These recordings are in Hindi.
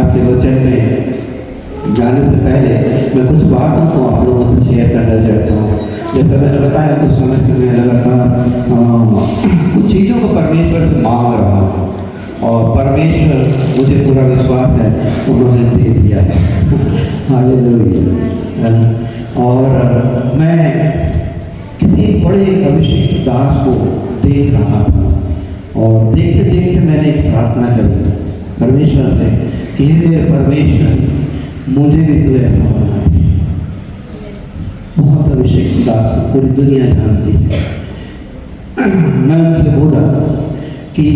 आज के वचन में जाने से पहले मैं कुछ बातों को आप लोगों से शेयर करना चाहता हूँ। जैसा मैंने बताया कुछ समय से मैं लगातार कुछ चीज़ों को परमेश्वर से मांग रहा हूँ और परमेश्वर मुझे पूरा विश्वास है उन्होंने दे दिया है। हालेलुया। और मैं किसी बड़े अभिषेक दास को देख रहा था और देखते देखते मैंने एक प्रार्थना करी परमेश्वर से कि मेरे परमेश्वर मुझे भी तो ऐसा बना दे। बहुत अभिषेक दास पूरी दुनिया जानती है। मैं उनसे बोला कि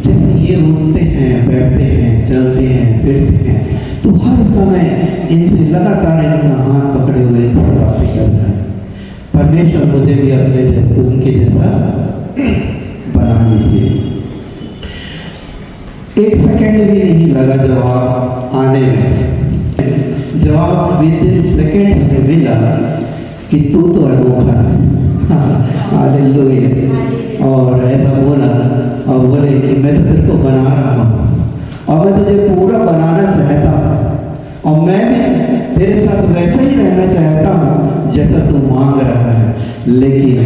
जैसे ये उठते हैं, बैठते हैं, चलते हैं, फिरते हैं, तो हर समय इनसे लगातार इनका हाथ पकड़े हुए इनसे बातें करना है। परमेश्वर मुझे भी अपने जैसे उनके जैसा बना लीजिए। एक सेकंड भी नहीं लगा जवाब आने में। जवाब विदिन सेकंड्स में मिला कि तू तो अनोखा है। हालेलुया। और ऐसा बोला और बोले कि मैं तो तेरे को बना रहा हूँ और मैं तुझे पूरा बनाना चाहता हूँ और मैं भी तेरे साथ वैसा ही रहना चाहता हूँ जैसा तू मांग रहा है, लेकिन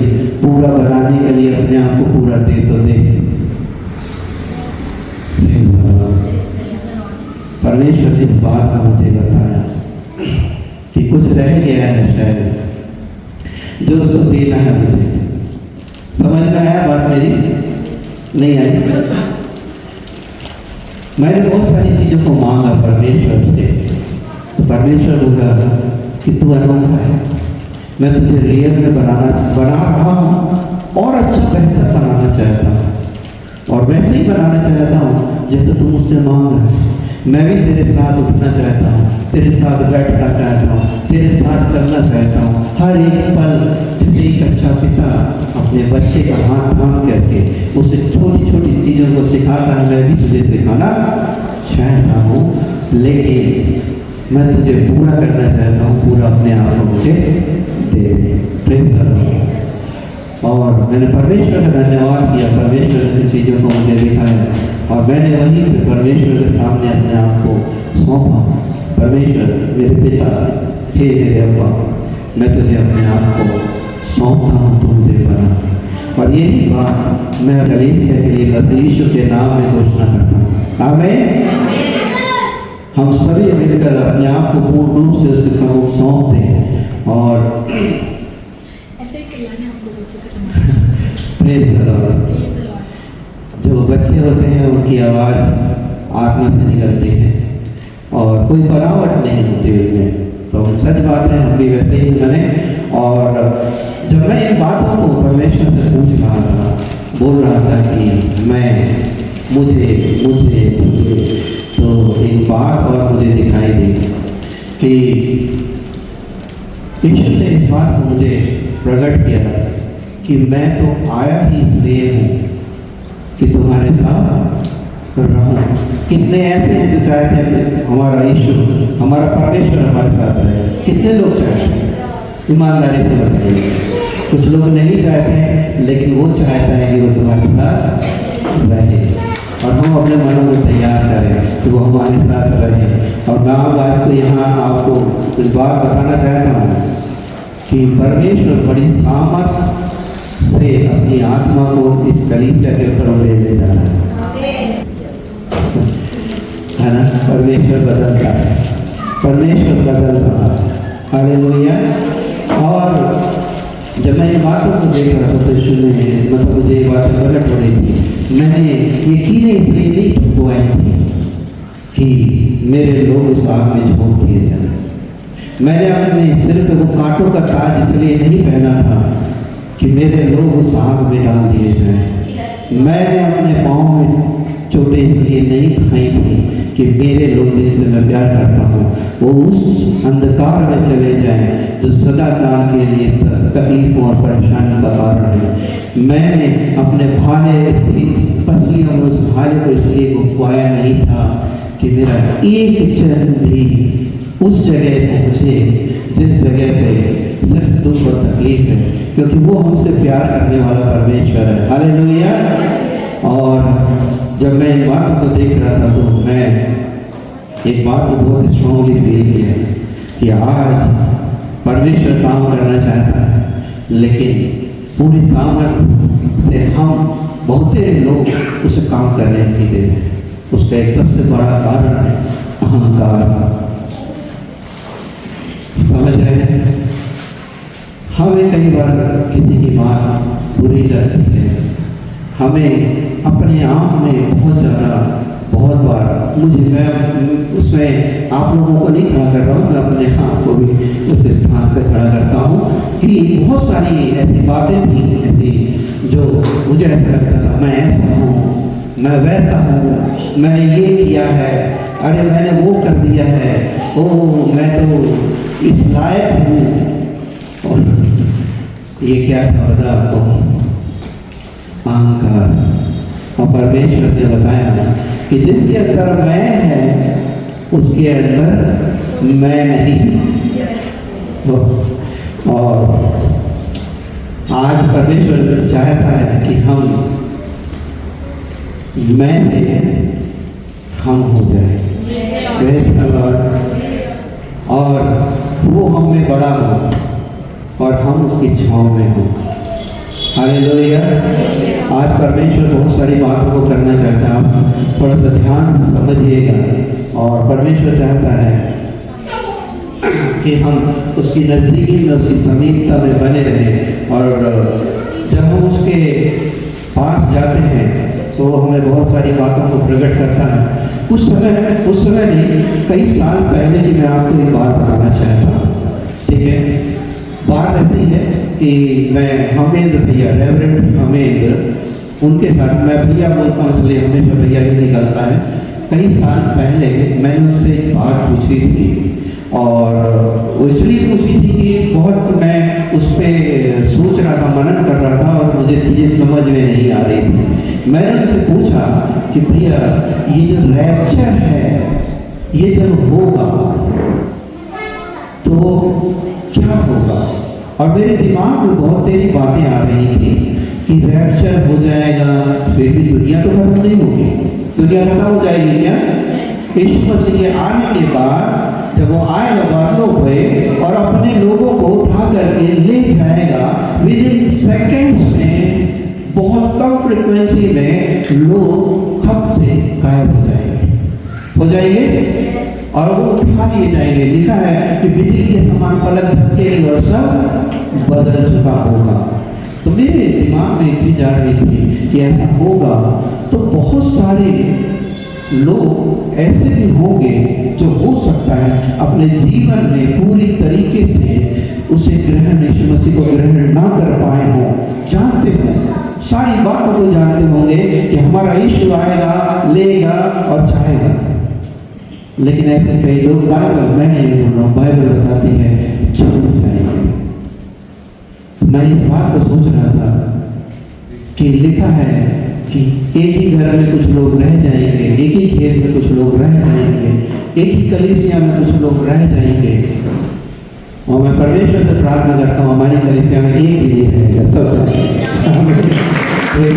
पूरा बनाने के लिए अपने आप को पूरा दे तो दे। परमेश्वर ने इस बात को मुझे बताया कि कुछ रह गया है शायद जो उसको देना है मुझे। समझ में आया बात मेरी? नहीं आई? मैंने बहुत सारी चीज़ों को मांगा परमेश्वर से, तो परमेश्वर बोला कि तू अनोखा है, मैं तुझे रियल में बना रहा हूँ और अच्छा बेहतर बनाना चाहता हूँ और वैसे ही बनाना चाहता हूँ जैसे तू मुझसे मांग रहा है। मैं भी तेरे साथ उठना चाहता हूँ, तेरे साथ बैठना चाहता हूँ, तेरे साथ चलना चाहता हूँ। हर एक पल जैसे एक अच्छा पिता अपने बच्चे का हाथ थाम करके उसे छोटी छोटी चीज़ों को सिखाता है, मैं भी तुझे सिखाना चाहता हूँ, लेकिन मैं तुझे पूरा करना चाहता हूँ, पूरा अपने आप को मुझे दे। Praise the Lord. और मैंने परमेश्वर का धन्यवाद किया, परमेश्वर ने चीज़ों को मुझे दिखाया और मैंने वहीं पे परमेश्वर के सामने अपने आप को सौंपा। परमेश्वर मेरे पिता हे मेरे अब्बा, मैं तुझे अपने आप को सौंपता हूँ, तू मुझे बना। और यही बात मैं कलीसिया के लिए बस यीशु के नाम में घोषणा करता हूँ। आमीन। हम सभी मिलकर अपने आप को पूर्ण रूप से उसके सम्मुख सौंप दें और प्रेज़ द लॉर्ड। जो बच्चे होते हैं उनकी आवाज़ आत्मा से निकलती है और कोई बनावट नहीं होती उनमें, तो सच बात है हम भी वैसे ही बने। और जब मैं इन बातों को परमेश्वर से पूछ रहा था, बोल रहा था कि मुझे तो एक बात और मुझे दिखाई दी कि ईश्वर ने इस बात को मुझे प्रकट किया कि मैं तो आया ही इसलिए हूँ कि तुम्हारे साथ रहूं। कितने ऐसे हैं जो चाहते हैं हमारा ईश्वर, हमारा परमेश्वर हमारे साथ रहे? कितने लोग चाहते हैं? ईमानदारी से बताइए। कुछ लोग नहीं चाहते, लेकिन वो चाहता है कि वो तुम्हारे साथ रहे और हम अपने मनों को तैयार करें कि वो हमारे साथ रहे। और मैं आज को यहाँ आपको कुछ बात बताना चाहता हूँ कि परमेश्वर बड़ी सामर्थ से अपनी आत्मा को इस कलीसिया के ऊपर ले जा रहा है ना। परमेश्वर बदलता है, परमेश्वर बदल रहा है। हालेलुया। और जब मैं इन बातों को देख रहा था तो सुने मतलब मुझे ये बातें प्रकट हो रही थी। मैंने ये कीड़े इसलिए नहीं ठुकवाई थी कि मेरे लोग उस आग में झोंक दिए जाए। मैंने अपने सिर पे वो कांटों का ताज इसलिए नहीं पहना था कि मेरे लोग उस आग में डाल दिए जाएं। मैंने अपने पाँव में चोटें इसलिए नहीं खाई थी कि मेरे लोग जिनसे मैं प्यार करता हूँ वो उस अंधकार में चले जाएं जो सदा काल के लिए तकलीफों और परेशानी का कारण है। मैंने अपने भाले पसलियों में उस भाले को इसलिए घुमाया नहीं था कि मेरा एक चरण भी उस जगह पहुँचे जिस जगह पे सिर्फ दुख और तकलीफ है, क्योंकि वो हमसे प्यार करने वाला परमेश्वर है। हालेलुया। और जब मैं इन बातों को देख रहा था तो मैं एक बात तो बहुत स्ट्रांगली फील किया है कि आज परमेश्वर काम करना चाहता है, लेकिन पूरी सामर्थ्य से हम बहुत लोग उसे काम करने नहीं दे रहे। उसका एक सबसे बड़ा कारण है अहंकार। समझ रहे हैं? हमें कई बार किसी की बात बुरी लगती है, हमें अपने आप में बहुत बार मैं उसमें आप लोगों को नहीं खड़ा कर रहा हूँ, मैं अपने आप को भी उस स्थान पर खड़ा करता हूँ कि बहुत सारी ऐसी बातें थी ऐसी जो मुझे ऐसा लगता था मैं ऐसा हूँ, मैं वैसा हूँ, मैंने ये किया है, अरे मैंने वो कर दिया है, ओह मैं तो इस लायक हूँ। और ये क्या था बता आपको? अहंकार। और परमेश्वर ने बताया कि जिसके अंदर मैं है उसके अंदर मैं नहीं। और आज परमेश्वर चाहता है कि हम मैं से हम हो जाए और वो हम में बड़ा हो और हम उसकी छांव में हो। हालेलुया। आज परमेश्वर बहुत सारी बातों को करना चाहता है, आप थोड़ा सा ध्यान समझिएगा। और परमेश्वर चाहता है कि हम उसकी नज़दीकी में, उसकी समीपता में बने रहें। और जब हम उसके पास जाते हैं तो हमें बहुत सारी बातों को प्रकट करता है। उस समय नहीं, कई साल पहले की मैं आपको एक बात बताना चाहता हूँ। ठीक है, बात ऐसी है कि मैं हमेंद्र भैया, रेवरेंड हमेंद्र, उनके साथ, मैं भैया बोलता हूँ इसलिए हमेशा भैया ही निकलता है। कई साल पहले मैंने उनसे एक बात पूछी थी और वो इसलिए पूछी थी कि बहुत मैं उस पर सोच रहा था, मनन कर रहा था और मुझे चीज़ें समझ में नहीं आ रही थी। मैंने उनसे पूछा कि भैया ये जो रैप्चर है ये जब होगा तो क्या होगा? और मेरे दिमाग में बहुत सारी बातें आ रही थी कि रैप्चर हो जाएगा, फिर भी दुनिया तो खत्म नहीं होगी। दुनिया खत्म हो जाएगी क्या? यीशु मसीह के आने के बाद जब वो आएगा बादलों पे और अपने लोगों को उठा करके ले जाएगा, विद इन सेकेंड्स में बहुत कम फ्रिक्वेंसी में लोग खप से गायब हो जाएंगे और वो उठा लिए जाएंगे। लिखा है कि बिजली के समान पलक झपकेगी और सब बदल चुका होगा। तो मेरे दिमाग में एक चीज आ रही थी कि ऐसा होगा तो बहुत सारे लोग ऐसे भी होंगे जो हो सकता है अपने जीवन में पूरी तरीके से उसे ग्रहण, यीशु मसीह को ग्रहण ना कर पाए हों। जानते हो, सारी बातों को जानते होंगे कि हमारा यीशु आएगा, लेगा और जाएगा, लेकिन ऐसे कई लोग, बाइबल, मैं नहीं बोल रहा हूँ, बाइबल बताती है छूट जाएंगे। मैं इस बात को सोच रहा था कि लिखा है कि एक ही घर में कुछ लोग रह जाएंगे, एक ही खेत में कुछ लोग रह जाएंगे, एक ही कलीसिया में कुछ लोग रह जाएंगे। और मैं परमेश्वर से प्रार्थना करता हूँ हमारी कलीसिया में एक भी नहीं रहेगा, सब जाएंगे, एक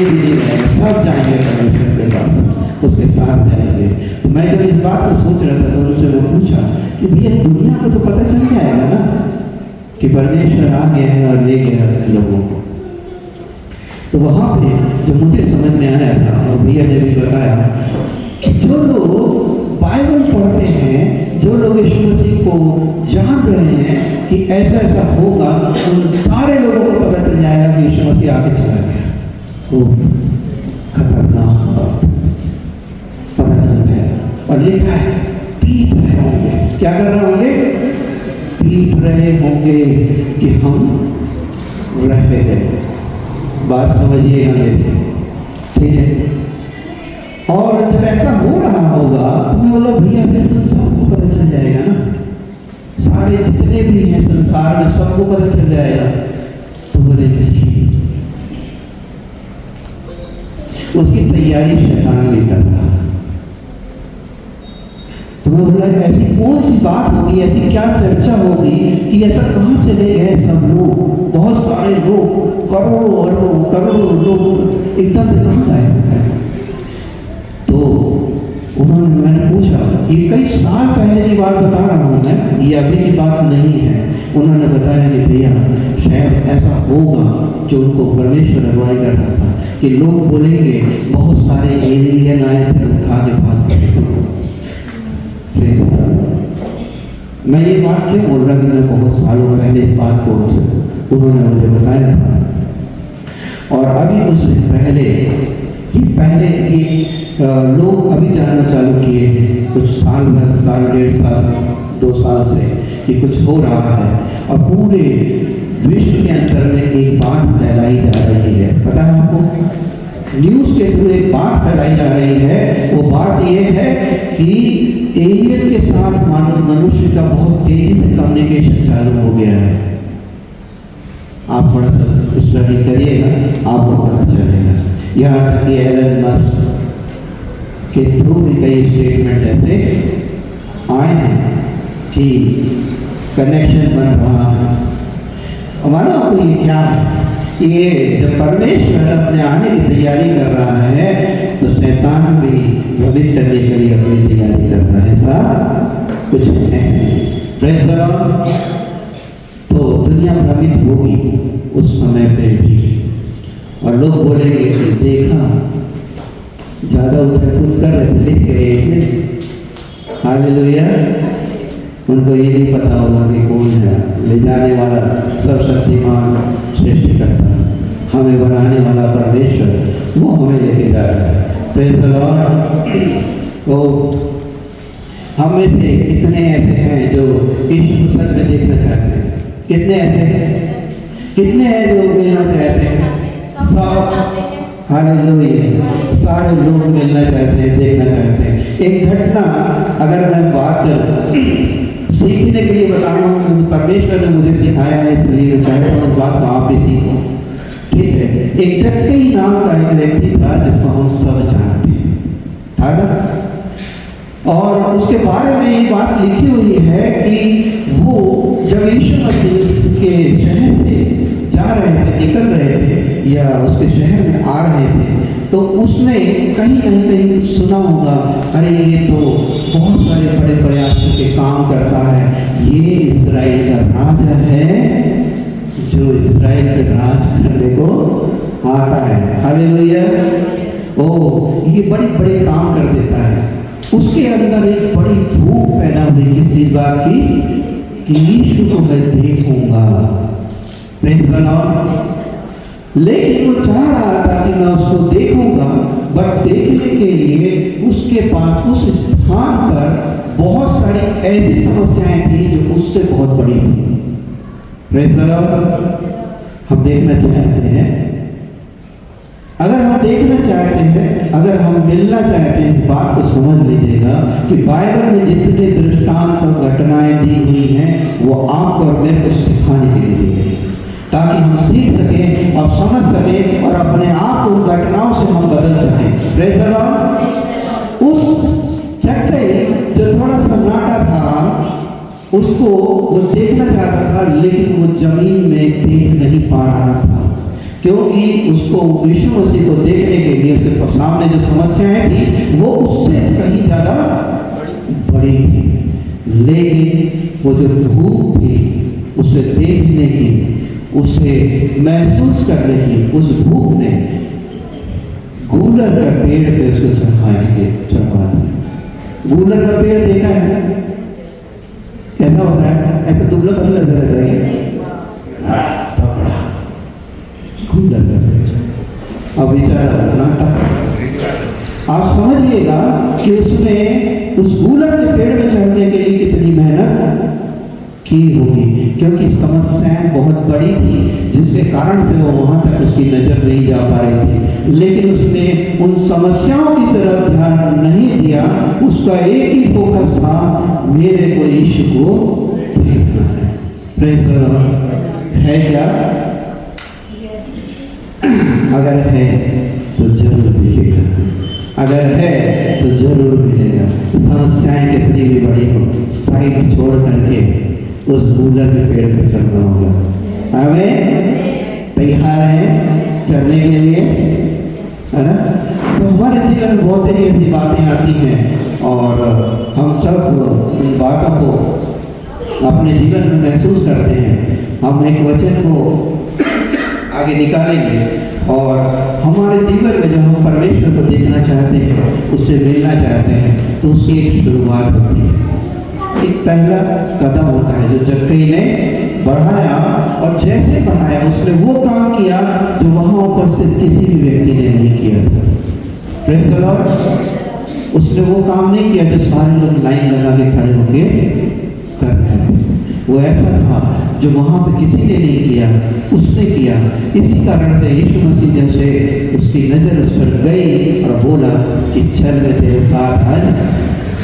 भी नहीं रहेगा, सब जाएंगे परमेश्वर के पास, उसके साथ जाएंगे। तो मैं जब इस बात को सोच रहा था तो उनसे मैं पूछा कि भैया दुनिया को तो पता चल जाएगा ना कि परमेश्वर आ गया है और ले गया है लोगों को। तो वहाँ पे जो मुझे समझ में आया था और भैया ने भी बताया कि जो लोग बाइबल पढ़ते हैं, जो लोग यीशु मसीह को जान रहे हैं कि ऐसा ऐसा होगा, उन सारे लोगों को पता चल जाएगा कि यीशु मसीह आगे चला गया। तो खतरनाक पता चल जाएगा। और लिखा है पीट रहे होंगे, क्या कर रहे होंगे? पीट रहे होंगे कि हम रह गए। बात समझिएगा मेरी, ठीक है? और जब ऐसा हो रहा होगा तो मैं बोला भैया फिर तो सबको पता चल जाएगा ना, सारे जितने भी हैं संसार में सबको पता चल जाएगा। तो बोले नहीं, उसकी तैयारी शैतान भी कर रहा। तो मैं बोला ऐसी कौन सी बात होगी, ऐसी क्या चर्चा होगी कि ऐसा कहाँ चले गए सब लोग, बहुत सारे लोग, करोड़ों लोग एकदम से कहाँ गए? तो उन्होंने मैंने पूछा, ये कई साल पहले की बात बता रहा हूँ मैं, ये अभी की बात नहीं है। उन्होंने बताया कि भैया शायद ऐसा होगा जो उनको परमेश्वर अगुवाई कर रहा था कि लोग बोलेंगे बहुत सारे एलियन आए थे उठा के भाग गए। मैं ये बात क्यों बोल रहा कि मैं बहुत सालों पहले इस बात को उन्होंने मुझे बताया था। और अभी उससे पहले ये लोग अभी जानना चालू किए हैं कुछ साल भर, साल डेढ़ साल, 2 साल से कि कुछ हो रहा है और पूरे विश्व के अंदर में एक बात फैलाई जा रही है। पता है आपको, न्यूज़ के थ्रू एक बात फैलाई जा रही है। वो बात ये है कि एलियन के साथ मनुष्य का बहुत तेजी से कम्युनिकेशन चालू हो गया है। आप थोड़ा सा स्टडी करिएगा, आपको पता चलेगा। यहाँ तक कि एलन मस्क के थ्रू भी कई स्टेटमेंट ऐसे आए हैं कि कनेक्शन बन रहा है। और मानो आपको ये क्या है, ये जब परमेश्वर अपने आने की तैयारी कर रहा है तो शैतान भी भ्रमित करने के लिए अपनी तैयारी कर रहा है। ऐसा कुछ है, प्रेज़ द लॉर्ड। तो दुनिया भ्रमित होगी उस समय पे भी, और लोग बोलेंगे कि देखा ज़्यादा उछल कूद कर रहे थे, हालेलुया। उनको ये नहीं पता होगा कि कौन है ले जाने वाला, सर्वशक्तिमान सृष्टिकर्ता, हमें बनाने वाला परमेश्वर, वो हमें लेके जा रहा है। Praise the Lord. तो हम में से कितने ऐसे हैं जो यीशु को सच में देखना चाहते हैं? कितने ऐसे हैं? कितने हैं जो मिलना चाहते हैं? सब, हालेलुया, सारे लोग मिलना चाहते हैं, देखना चाहते हैं। एक घटना अगर मैं बात सीखने के लिए बता रहा हूँ, परमेश्वर ने मुझे सिखाया है, इसलिए चाहे तो उस बात को आप भी सीखो, ठीक है। एक जक्कई नाम का एक व्यक्ति था जिसको हम सब जानते था ना, और उसके बारे में ये बात लिखी हुई है कि वो जब यीशु मसीह के शहर से जा रहे थे, निकल रहे थे या उसके शहर में आ रहे थे, तो उसने कहीं ना कहीं सुना होगा, अरे ये तो बहुत सारे बड़े प्रयास के काम करता है, ये इज़राइल का राजा है जो इज़राइल पे राज करने को आता है। हालेलुया। ओ, ये बड़े बड़े काम कर देता है। उसके अंदर एक बड़ी भूख पैदा हुई किसी बात की कि यीशु को मैं देखूंगा। Praise the Lord. लेकिन वो चाह रहा था कि मैं उसको देखूंगा, बट देखने के लिए उसके पास उस स्थान पर बहुत सारी ऐसी समस्याएं थी जो उससे बहुत बड़ी थी। Praise the Lord. हम देखना चाहते हैं, अगर हम देखना चाहते हैं, अगर हम मिलना चाहते हैं, बात को समझ लीजिएगा कि बाइबल में जितने दृष्टांत और घटनाएं दी हुई हैं वो आपको और मेरे को सिखाने के लिए दी गई, ताकि हम सीख सकें और समझ सकें और अपने आप को उन घटनाओं से हम बदल सकें। Praise the Lord. उस जक्कई जो थोड़ा सा नाटा था, उसको वो देखना चाहता था, लेकिन वो जमीन में देख नहीं पा रहा था, क्योंकि उसको यीशु मसीह को देखने के लिए उसके सामने जो समस्याएं थी वो उससे कहीं ज़्यादा बड़ी थी। लेकिन वो जो भूख थी उसे देखने की, उसे महसूस करने की, उस भूख ने गूलर का पेड़ पे उसको चढ़ा दिया। गूलर का पेड़ देखा है कैसा होता है? ऐसा दुबला पतला रहता है, गूलर का पेड़। अब बेचारा नाटा, आप समझिएगा कि उसने उस गूलर के पेड़ में चढ़ने के लिए कितनी मेहनत की होगी, क्योंकि समस्याएं बहुत बड़ी थी जिसके कारण से वो वहां तक उसकी नजर नहीं जा पा रही थी। लेकिन उसने उन समस्याओं की तरफ ध्यान नहीं दिया, उसका एक ही फोकस था, मेरे को यीशु को देखना है। Praise the Lord. है क्या? अगर है तो जरूर दिखेगा, अगर है तो जरूर मिलेगा। समस्याएं कितनी भी बड़ी हो, साइड छोड़ करके उस गूलर के पेड़ पे चढ़ना होगा। हमें तैयार हैं चढ़ने के लिए, है ना? तो हमारे जीवन में बहुत ही ऐसी बातें आती हैं और हम सब इन बातों को अपने जीवन में महसूस करते हैं। हम एक वचन को आगे निकालेंगे और हमारे जीवन में जब हम परमेश्वर को देखना चाहते हैं, उससे मिलना चाहते हैं, तो उसकी एक शुरुआत होती है, एक पहला कदम होता है जो जक्कई ने बढ़ाया। और जैसे बढ़ाया उसने वो काम किया जो वहाँ उपस्थित किसी भी व्यक्ति ने नहीं किया था। Praise the Lord. उसने वो काम नहीं किया जो सारे लोग लाइन लगा के खड़े होके कर रहे थे। वो ऐसा था जो वहाँ पे किसी ने नहीं किया, उसने किया। इसी कारण से यीशु मसीह जब से उसकी नज़र उस पर गई और बोला कि चल मैं तेरे साथ आज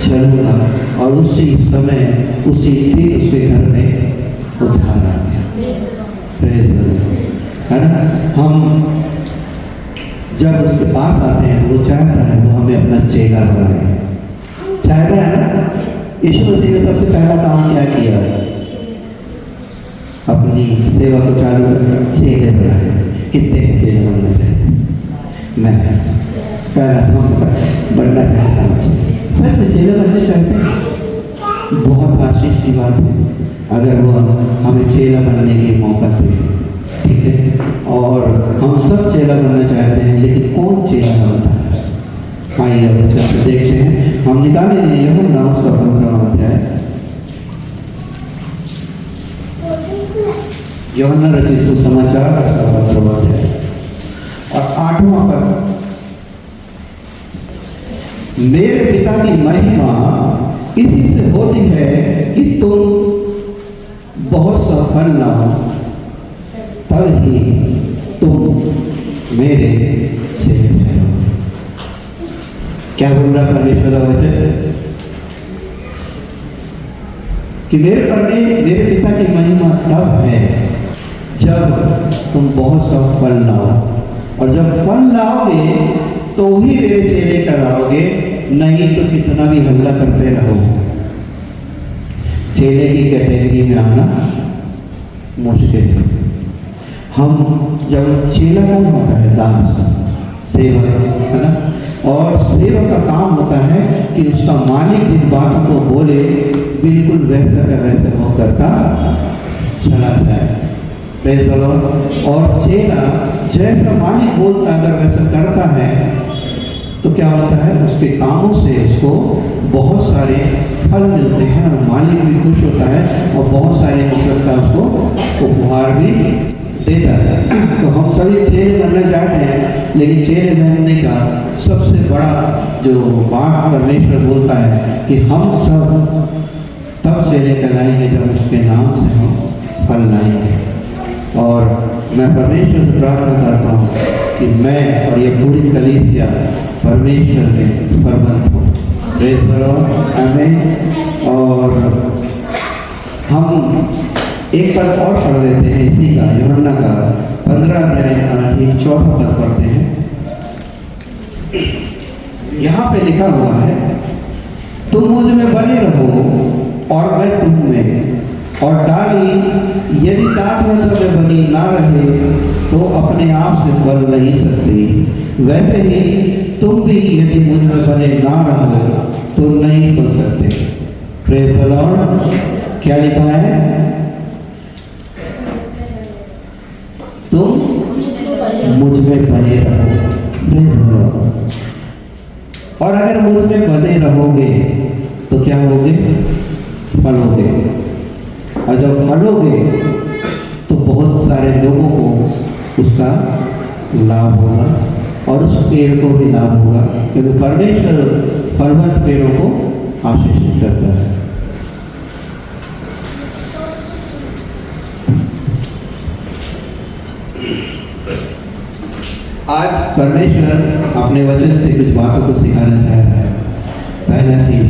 चलूँगा, और उसी समय उसी दिन उसके घर में उद्धार आ गया। Praise the Lord. है ना? हम जब उसके पास आते हैं वो चाहता है वो हमें अपना चेला बनाए, चाहता है ना? यीशु मसीह ने सबसे पहला काम क्या किया? अपनी सेवा को चालू कर चेले बनाए। कितने चेले बनना चाहते? मैं पहला काम बनना चाहता हूँ। सच में चेले बनना चाहते हैं? बहुत आशीष की बात है अगर वो हमें चेला बनने के मौका दे, ठीक है? और हम सब चेला बनना चाहते हैं, लेकिन कौन चेला बनता है? आइए अब अच्छा से देखते हैं। हम निकालेंगे यूहन्ना उसका 15वां अध्याय, यूहन्ना रचित सुसमाचार उसका 15वां अध्याय और 8वां पद। मेरे पिता की महिमा इसी से होती है कि तुम बहुत सा फल लाओ, तब ही तुम मेरे चेले ठहरोगे। क्या बोल रहा परमेश्वर का वचन? कि मेरे पिता की महिमा तब है जब तुम बहुत सा फल लाओ, और जब फल लाओगे तो ही मेरे चेले कराओगे, नहीं तो कितना भी हल्ला करते रहो। चेले की कैटेगरी में आना मुश्किल है। हम जब चेला कौन होता है? दास, सेवक, है ना? और सेवक का काम होता है कि उसका मालिक जिन बातों को बोले बिल्कुल वैसा का वैसा वो करता चला जाए। Praise the Lord. और चेला जैसा मालिक बोलता अगर वैसा करता है तो क्या होता है? उसके कामों से उसको बहुत सारे फल मिलते हैं और मालिक भी खुश होता है और बहुत सारे मतलब का उसको उपहार भी देता है। तो हम सभी चेले बनना चाहते हैं, लेकिन चेले बनने का सबसे बड़ा जो बात परमेश्वर बोलता है कि हम सब तब चेले कहलाएंगे जब उसके नाम से हम फल लाएंगे। और मैं परमेश्वर से प्रार्थना करता हूँ कि मैं और ये पूरी कलीसिया परमेश्वर में फलवंत हो। Praise the Lord. आमीन। और हम एक पद और पढ़ लेते हैं इसी का, यूहन्ना का 15 अध्याय 4 पद पढ़ते हैं। यहाँ पे लिखा हुआ है, तुम मुझ में बने रहो और मैं तुम में, और डाली यदि दाख में बनी ना रहे तो अपने आप से फल नहीं सकती, वैसे ही तुम भी यदि मुझ में बने ना रहो तो नहीं फल सकते। Praise the Lord. क्या लिखा है? तुम मुझ में बने रहो। Praise the Lord. और अगर मुझ में बने रहोगे तो क्या होगे? फलोगे। और जब फलोगे तो बहुत सारे लोगों को उसका लाभ होगा और उस पेड़ को भी लाभ होगा, क्योंकि परमेश्वर फलवंत पेड़ों को आशीषित करता है। आज परमेश्वर अपने वचन से कुछ बातों को सिखाना चाह रहा है। पहला चीज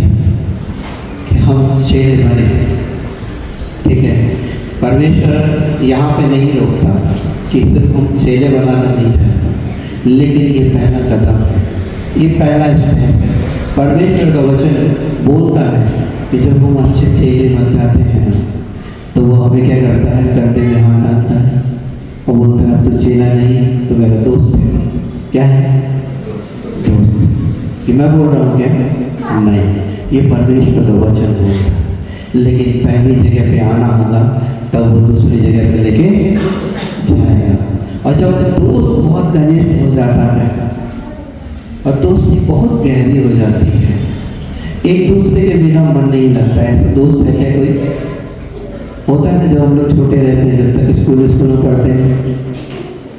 कि हम चेले बने, ठीक है? परमेश्वर यहाँ पे नहीं रोकता कि सिर्फ हम चेले बनाना नहीं चाहता, लेकिन ये पहला कदम है, ये पहला स्टेप है। परमेश्वर का वचन बोलता है कि जब हम अच्छे चेले बन जाते हैं तो वो हमें क्या करता है? कंधे में हाथ डालता है और बोलता है अब तो चेला नहीं तो मेरा दोस्त है। क्या है? दोस्त। कि मैं बोल रहा हूँ क्या? नहीं। ये परमेश्वर का वचन होता है, लेकिन पहली जगह पे आना होगा तब वो दूसरी जगह पे लेके जाएगा। और जब दोस्त बहुत घनिष्ठ हो जाता है और दोस्ती बहुत गहरी हो जाती है, एक दूसरे के बिना मन नहीं लगता। ऐसा दोस्त है क्या कोई? होता है ना, जब हम लोग छोटे रहते हैं, जब तक स्कूल में पढ़ते हैं,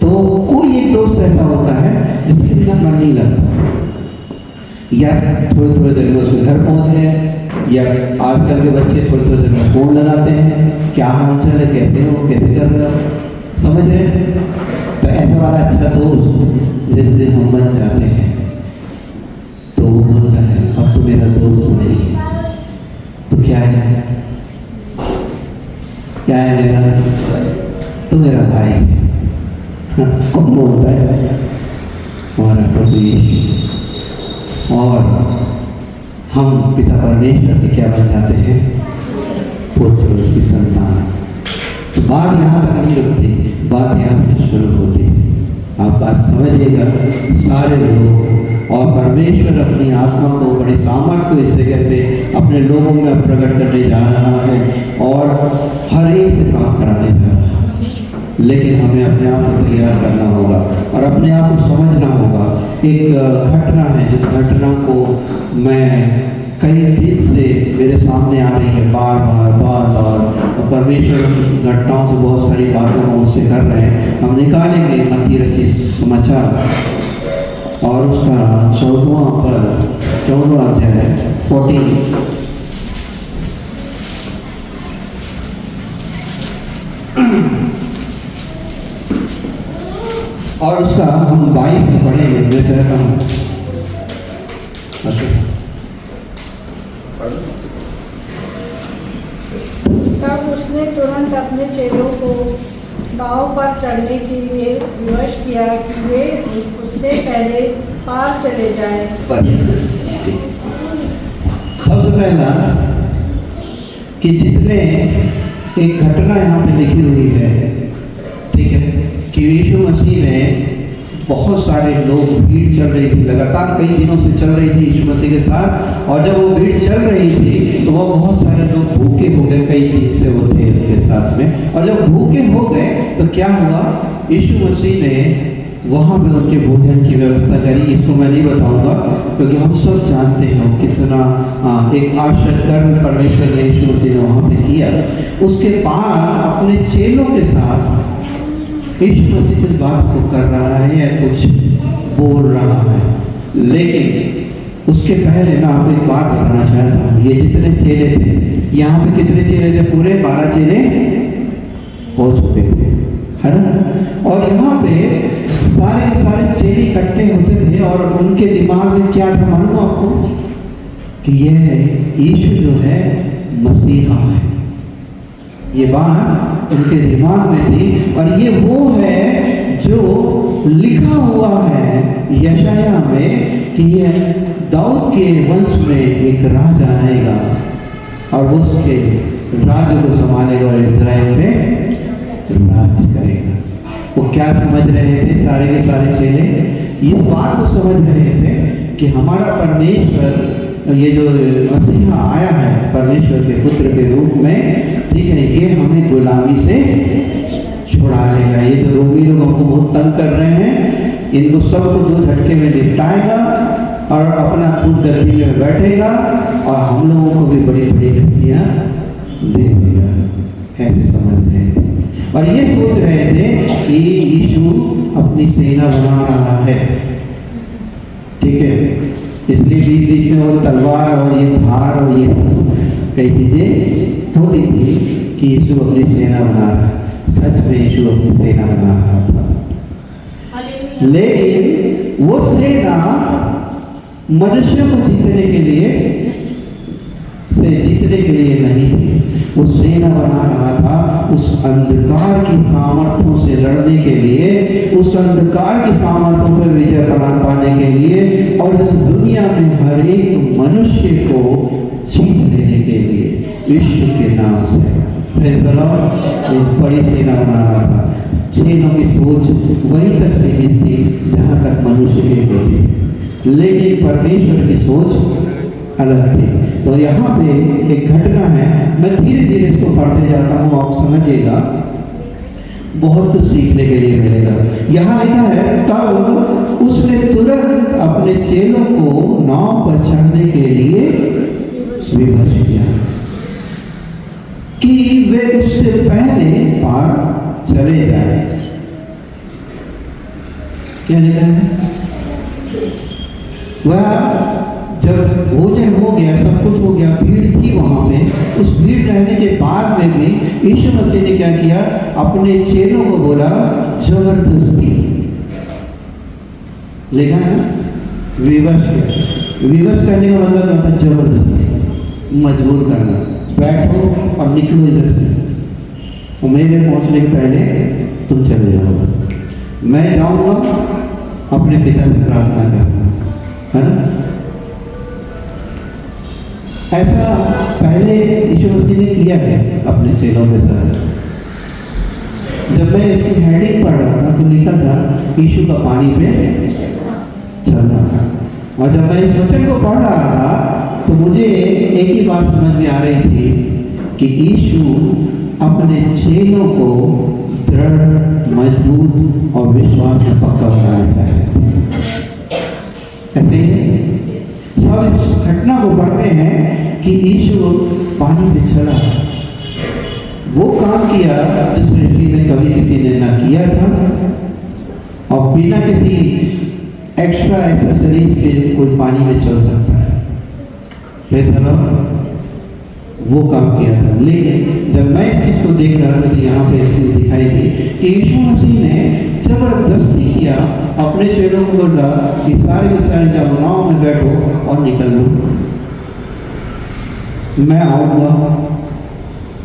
तो कोई एक दोस्त ऐसा होता है जिसके बिना मन नहीं लगता। या थोड़ी थोड़ी देर में उसके घर पहुंच गए, या आजकल के बच्चे थोड़ी थोड़ी देर में फोन लगाते हैं, क्या हाल चाल है, कैसे हो, कैसे कर रहे हो, समझ रहे हैं? तो ऐसा वाला अच्छा दोस्त जिस दिन हम बन जाते हैं तो वो बोलता है अब तो मेरा दोस्त नहीं है, तो क्या है? क्या है मेरा? तो मेरा भाई है। कौन बोलता है? हमारा प्रभु यीशु। और हम पिता परमेश्वर के क्या बन जाते हैं? पुत्र, उसकी संतान। तो बात यहाँ तक नहीं रुकती, बात यहाँ से शुरू होती। आप बात समझिएगा, सारे लोग और परमेश्वर अपनी आत्मा को बड़ी सामर्थ्य इस जगह पे अपने लोगों में प्रकट करने जा रहा है और हर एक से काम कराने जा रहा है। लेकिन हमें अपने आप को तैयार करना होगा और अपने आप को समझना होगा। एक घटना है जिस घटना को मैं कई दिन से मेरे सामने आ रही है, बार बार और परमेश्वर घटनाओं से बहुत सारी बातों को मुझसे कर रहे हैं। हम निकालेंगे मत्ती रचित समाचार और उसका 14वां अध्याय 14 और उसका हम 22 से पढ़ेंगे। मैं कहता हूँ तब उसने तुरंत अपने चेलों को नाव पर चढ़ने के लिए विवश किया कि वे उससे पहले पार चले जाएं। सबसे पहला कि जितने एक घटना यहाँ पे लिखी हुई है, ठीक है, कि यीशु मसीह ने बहुत सारे लोग, भीड़ चल रही थी, लगातार कई दिनों से चल रही थी यीशु मसीह के साथ। और जब वो भीड़ चल रही थी तो वो बहुत सारे लोग भूखे हो गए, कई दिन से वो थे उसके साथ में। और जब भूखे हो गए तो क्या हुआ? यीशु मसीह ने वहाँ पे उनके भोजन की व्यवस्था करी। इसको मैं नहीं बताऊंगा क्योंकि हम सब जानते हैं कितना एक आश्चर्य कर्म परमेश्वर ने यीशु मसीह ने वहाँ पे किया। उसके बाद अपने चेलों के साथ यीशु मसीह कुछ बात को कर रहा है या कुछ बोल रहा है, लेकिन उसके पहले ना आपको एक बात बताना चाहता हूँ। ये जितने चेले थे, यहाँ पे कितने चेले थे? पूरे 12 चेले हो चुके थे, है ना? और यहाँ पे सारे के सारे चेले इकट्ठे होते थे और उनके दिमाग में क्या था मालूम आपको? कि यह यीशु जो है मसीहा है। ये बात उनके दिमाग में थी और ये वो है जो लिखा हुआ है यशाया में कि यह दाऊद के वंश में एक राजा आएगा और उसके राज्य को संभालेगा और इज़राइल पे राज करेगा। वो क्या समझ रहे थे सारे के सारे चेले? इस बात को समझ रहे थे कि हमारा परमेश्वर, ये जो मसीहा आया है परमेश्वर के पुत्र के रूप में, ठीक है, ये हमें गुलामी से छुड़ा लेगा। ये जो रोमी लोग हमको बहुत तंग कर रहे हैं, इनको सबको 2 झटके में निपटाएगा और अपना खुद गद्दी में बैठेगा और हम लोगों को भी बड़ी बड़ी गद्दियाँ दे देगा। ऐसे समझ रहे थे और ये सोच रहे थे कि यीशु अपनी सेना बना रहा है, ठीक है, इसलिए बीच बीच में वो तलवार और ये धार और ये कई चीजें होती थी कि यीशु अपनी सेना बना रहा है। सच में यीशु अपनी सेना बना रहा था, लेकिन वो सेना मनुष्य को जीतने के लिए नहीं थी। वो सेना बना रहा था उस अंधकार की सामर्थ्यों से लड़ने के लिए, उस अंधकार की सामर्थ्यों पर विजय पाने के लिए और इस दुनिया में हर एक मनुष्य को जीत लेने के लिए विश्व के नाम से एक बड़ी सेना बना रहा था। चेलों की सोच वहीं तक सीमित थी जहाँ तक मनुष्य की होती, लेकिन परमेश्वर की सोच अलग थे। तो यहाँ पे एक घटना है, मैं धीरे धीरे इसको पढ़ते जाता हूँ, आप समझिएगा, बहुत कुछ सीखने के लिए मिलेगा। यहाँ लिखा है, तब उसने तुरंत अपने चेलों को नाव पर चढ़ने के लिए विवश किया कि वे उससे पहले पार चले जाए। क्या लिखा है? वह जब भोजन हो गया, सब कुछ हो गया, भीड़ थी वहां पे, उस भीड़ रहने के बाद में भी यीशु मसीह ने क्या किया? अपने चेलों को बोला जबरदस्ती, लिखा है ना, विवश किया। विवश करने का मतलब क्या होता है? जबरदस्ती, मजबूर करना, बैठो और निकलो इधर से, मेरे पहुंचने के पहले तुम चले जाओ, मैं जाऊंगा अपने पिता से प्रार्थना करना, है ना। ऐसा पहले यीशु मसीह ने किया है अपने चेलों के साथ। जब मैं इसकी हेडिंग पढ़ रहा था तो लिखा था यीशु का पानी पे चलना, और जब मैं इस वचन को पढ़ रहा था तो मुझे एक ही बात समझ में आ रही थी कि यीशु अपने चेलों को दृढ़, मजबूत और विश्वास में पक्का बनाना चाहते थे। ऐसे ही सब इस घटना को पढ़ते हैं कि यीशु पानी पे चला, वो काम किया जिस सृष्टि में कभी किसी ने ना किया था, और बिना किसी एक्स्ट्रा एक्सेसरीज के कोई पानी में चल सकता है। वो काम किया था। लेकिन जब मैं इस चीज़ को देख रहा था कि यहाँ पे एक चीज़ दिखाई दी कि यीशु मसीह ने जबरदस्ती किया, अपने चेलों को बोला कि सारे के सारे जब नाव में बैठो और निकल लो, मैं आऊँगा,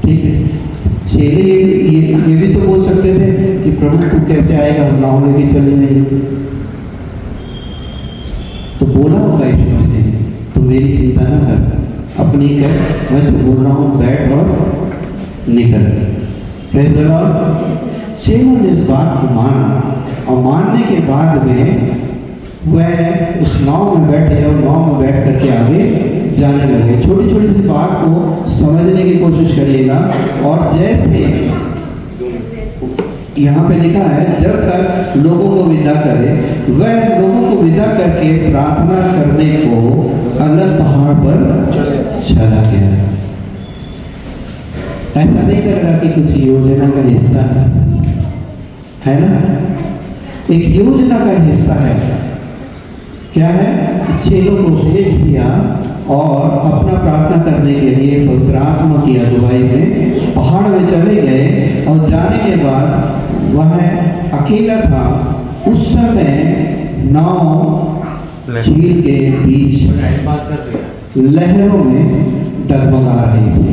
ठीक है। चेले ये भी तो बोल सकते थे कि प्रभु तू कैसे आएगा, नाव लेके चले जाएंगे, तो बोला होगा यीशु मसीह ने, तो मेरी चिंता ना कर, अपनी कर, मैं तो बोल रहा हूँ बैठ और निकल। Praise the Lord. चेलों ने इस बात को माना, और मानने के बाद में वह उस नाव में बैठे और नाव में बैठ करके आगे जाने लगे। छोटी छोटी सी बात को समझने की कोशिश करिएगा। और जैसे यहाँ पे लिखा है, जब तक लोगों को विदा करे, वह लोगों को विदा करके प्रार्थना करने को अलग पहाड़ पर चला गया। ऐसा नहीं कर रहा कि कुछ योजना का हिस्सा है ना, एक योजना का हिस्सा है। क्या है? चेलों को भेज दिया और अपना प्रार्थना करने के लिए पवित्र आत्मा की अगुवाई में पहाड़ में चले गए, और जाने के बाद वह अकेला था। उस समय नाव झील के बीच लहरों में डगमगा रही थी।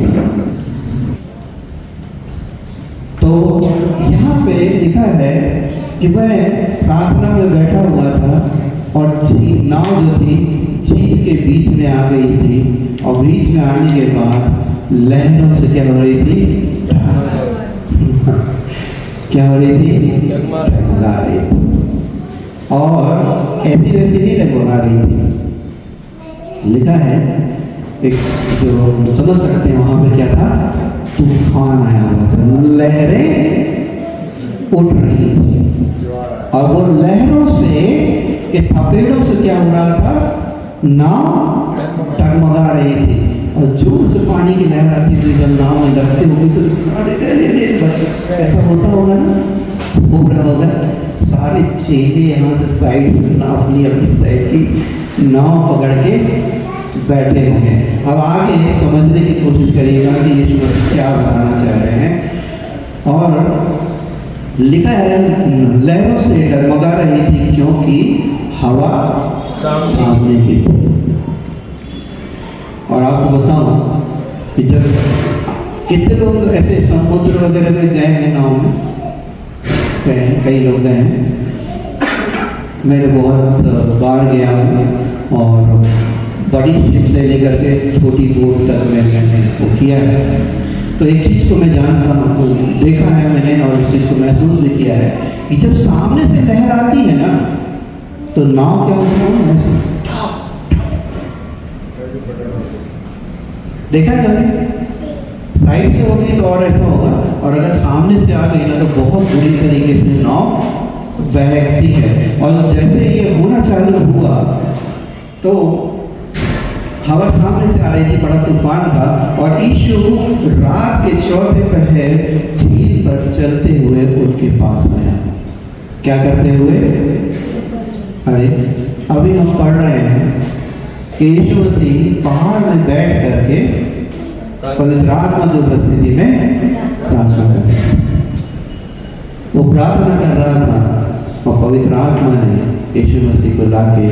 तो यहाँ पे लिखा है कि वह प्रार्थना में बैठा हुआ था, और नाव जो थी झील के बीच में आ गई थी, और बीच में आने के बाद लहरों से क्या हो रही थी? क्या हो रही थी? डगमगा रही थी। और ऐसी वैसी नहीं डगमगा रही थी। लिखा है, एक जो समझ सकते हैं वहां पे क्या था? तूफान आया हुआ था, लहरें उठ रही थी, और वो लहरों से के थपेड़ों से क्या हो रहा था? नाव डगमगा रही थी। और जोर से पानी की लहर आती थी, जब नाव में लगते होगी तो ऐसा होता होगा ना, हो रहा होगा। सारे चेले यहाँ से साइड अपनी अपनी साइड की नाव पकड़ के बैठे होंगे। अब आगे समझने की कोशिश करिएगा कि यीशु मसीह क्या बताना चाह रहे हैं। और लिखा है, लहरों से डगमगा रही थी क्योंकि हवा सामने की थी। और आपको बताऊं कि जब कितने लोग ऐसे समुद्र वगैरह में गए हैं, नाव में गए हैं, कई लोग गए हैं। मैंने बहुत बार गया हूँ, और बड़ी शिप से लेकर के छोटी बोट तक मैंने वो किया है। तो एक चीज़ को मैं जानता हूँ, देखा है मैंने, और इस चीज़ को महसूस भी किया है कि जब सामने से लहर आती है ना, तो नाव क्या होता है? देखा कभी? साइड से होगी तो और ऐसा होगा, और अगर सामने से आ गई ना तो बहुत बुरी तरीके से नाव बहती है। और जैसे ये होना चालू हुआ तो हवा सामने से आ रही थी, बड़ा तूफान था, और यीशु रात के चौथे पहर झील पर चलते हुए उनके पास आया। क्या करते हुए? अरे अभी हम पढ़ रहे हैं कि यीशु मसीह पहाड़ में बैठ करके पवित्र आत्मा की उपस्थिति में प्रार्थना कर रहे हैं। वो प्रार्थना कर रहा था और पवित्र आत्मा ने यीशु मसीह को लाके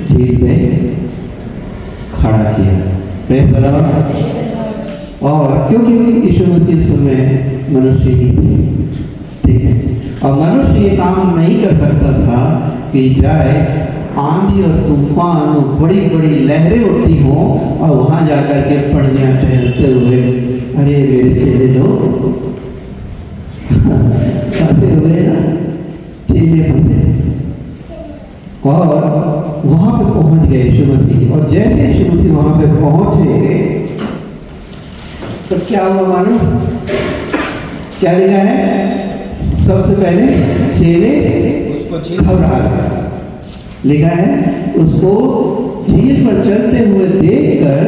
झील में खड़ा किया। Praise the Lord. और क्योंकि यीशु मसीह उस समय मनुष्य ही थे, ठीक है, और मनुष्य ये काम नहीं कर सकता था कि जाए आंधी और तूफान और बड़ी बड़ी लहरें उठती हों और वहाँ जाकर के पड़ियाँ टहलते हुए, अरे मेरे चेले लोग फंसे हुए ना, चेले फंसे, और वहाँ पे पहुँच गए यीशु मसीह। और जैसे यीशु मसीह वहाँ पे पहुँचे तो क्या हुआ मालूम? क्या लिखा है? सबसे पहले चेले घबरा गए। लिखा है उसको झील पर चलते हुए देखकर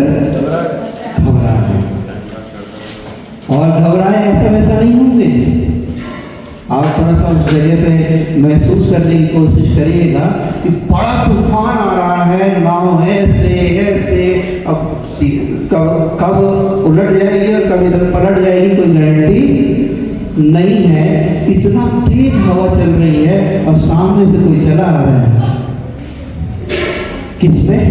घबरा गए। और घबराए ऐसा वैसा नहीं होंगे। आप थोड़ा सा उस जगह पे महसूस करने की कोशिश करिएगा कि बड़ा तूफान आ रहा है, नाव ऐसे ऐसे, अब कब उलट जाएगी और कब इधर पलट जाएगी कोई गारंटी नहीं है। इतना तेज हवा चल रही है और सामने से कोई चला आ रहा है। किसमें?